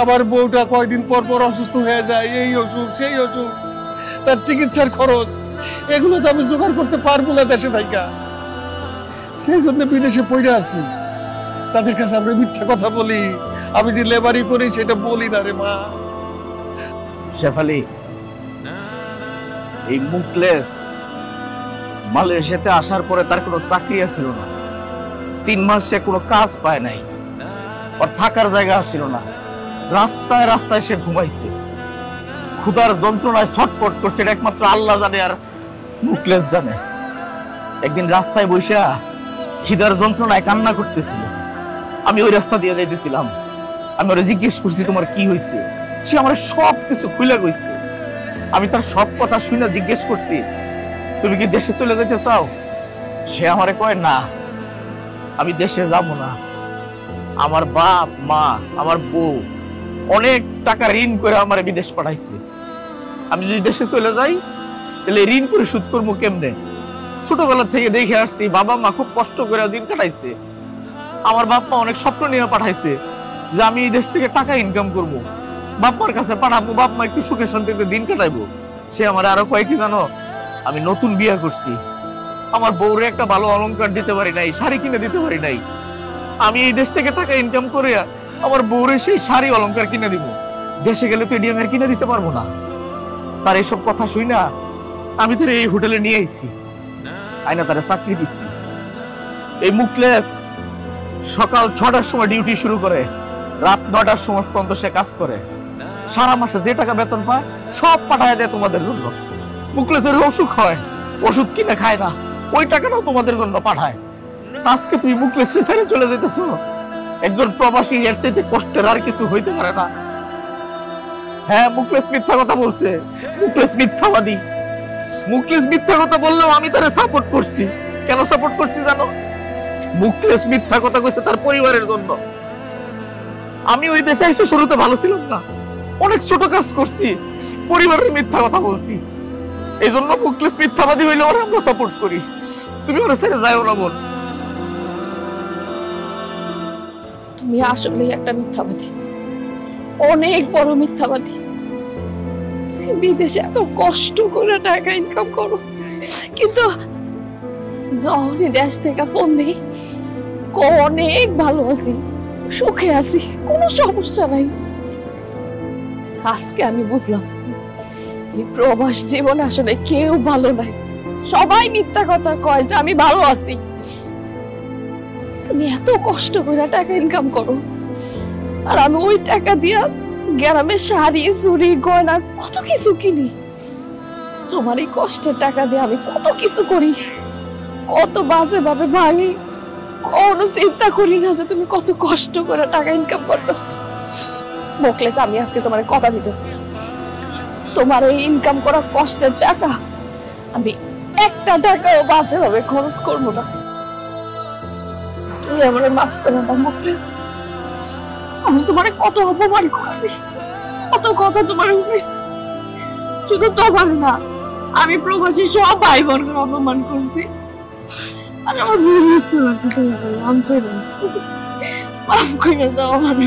আমার বউটা কয়দিন পর পর অসুস্থ হয়ে যায়, এই অসুখ সেই অসুখ, তার চিকিৎসার খরচ, এগুলো তো আমি জোগাড় করতে পারবো না দেশে থাইকা। সেই জন্য বিদেশে পড়ে আছি। তাদের কাছে আমরা মিথ্যা কথা বলি, আমি যে লেবারি করি সেটা বলি না রে মা। শেফালি, এই মুকলেস মালয়েশিয়াতে আসার পরে তার কোনো চাকরি ছিল না, 3 মাস সে কোনো কাজ পায় নাই, ওর থাকার জায়গা ছিল না, রাস্তায় রাস্তায় সে ঘুমাইছে, ক্ষুধার যন্ত্রণায় ছটফট করছে, এটা একমাত্র আল্লাহ জানে আর মুকলেস জানে। একদিন রাস্তায় বসে খিদার যন্ত্রণায় কান্না করতেছিল, আমি ওই রাস্তা দিয়ে যাইতেছিলাম, আমি ওরা জিজ্ঞেস করছি তোমার কি হয়েছে, সে আমার সব কিছু খুলে কইছে। আমি তার সব কথা শুনে জিজ্ঞেস করছি তুমি কি দেশে চলে যেতে চাও? সে আমারে কয় না, আমি দেশে যাব না। আমার বাপ মা আমার বউ অনেক টাকা ঋণ করে আমার বিদেশ পাঠাইছে। আমি যদি দেশে চলে যাই তাহলে ঋণ পরিশোধ করবো কেমনে? ছোটবেলা থেকে দেখে আসছি বাবা মা খুব কষ্ট করে দিন কাটাইছে। আমার বাপ মা অনেক স্বপ্ন নিয়ে পাঠাইছে যে আমি এই দেশ থেকে টাকা ইনকাম করব, বাপ-মার কাছে পাঠাবো, বাপ মা একটু সুখে শান্তিতে দিন কাটাইবো। সে আমার আরো কয় কি জানো, আমি নতুন বিয়ে করছি, আমার বউরে একটা ভালো অলংকার দিতে পারি নাই, শাড়ি কিনে দিতে পারি নাই। আমি এই দেশ থেকে টাকা ইনকাম করে আমার বউরে সেই শাড়ি অলংকার কিনে দিব। দেশে গেলে তো এডিএম কিনে দিতে পারবো না। তার এইসব কথা শুই না আমি তোর এই হোটেলে নিয়ে আইছি, আইনা তারা চাকরি দিচ্ছি। এই মুখলেস সকাল 6টার সময় ডিউটি শুরু করে, রাত 9টার সময় পর্যন্ত সে কাজ করে। সারা মাসে যে টাকা বেতন পায় সব পাঠায় দেয় তোমাদের জন্য। মুখলেসের অসুখ হয়, ওষুধ কিনে খায় না, ওই টাকাটাও তোমাদের জন্য পাঠায়। আজকে তুমি মুখলেস ছেড়ে চলে যেতেছো। একজন প্রবাসী এর চাইতে কষ্টের আর কিছু হইতে পারে না। হ্যাঁ, মুখলেস মিথ্যা কথা বলছে, মুখলেস মিথ্যাবাদী। মুখলেস মিথ্যা কথা বললেও আমি তারে সাপোর্ট করছি। কেন সাপোর্ট করছি জানো? মুখলেস মিথ্যা কথা কইছে তার পরিবারের জন্য। আমি ওই দেশে এসে শুরুতে ভালো ছিলাম না, অনেক ছোট কাজ করছি, পরিবারের মিথ্যা কথা বলছি। এই জন্য মুখলেস মিথ্যাবাদী হইলে ওরা আমরা সাপোর্ট করি। তুমি ওরা ছেড়ে যাও না বোন। তুমি আসলে একটা মিথ্যাবাদী, অনেক বড় মিথ্যাবাদী। তুমি বিদেশে এত কষ্ট করে টাকা ইনকাম করো, কিন্তু যখনই দেশ থেকে ফোন দিই অনেক ভালো আছি, সুখে আছি, কোনো সমস্যা নাই। আজকে আমি বুঝলাম এই প্রবাস জীবনে আসলে কেউ ভালো নাই, সবাই মিথ্যা কথা কয় যে আমি ভালো আছি। তুমি এত কষ্ট করে টাকা ইনকাম করো, আর আমি ওই টাকা দিয়া গ্রামে শাড়ি চুড়ি গয়না কত কিছু কিনি। তোমার এই কষ্টের টাকা দিয়ে আমি কত কিছু করি, কত বাজে ভাবে ভাঙি, কোনো চিন্তা করি না যে তুমি কত কষ্ট করে টাকা ইনকাম করতেছো। মুখলেস, আমি আজকে তোমার কথা দিতেছি, তোমার এই ইনকাম করা কষ্টের টাকা আমি একটা টাকাও বাজে ভাবে খরচ করবো না। তুই আমার মাফ করে দাও মুখলেস। আমি তোমার কত অপমান করছি, কত কথা তোমার শুনেছি। শুধু তোমার না, আমি প্রবাসী সব ভাই বোনকে অপমান করছি। আর আমার ভুল বুঝতে পারছি, তোমার মাফ করে দাও আমার।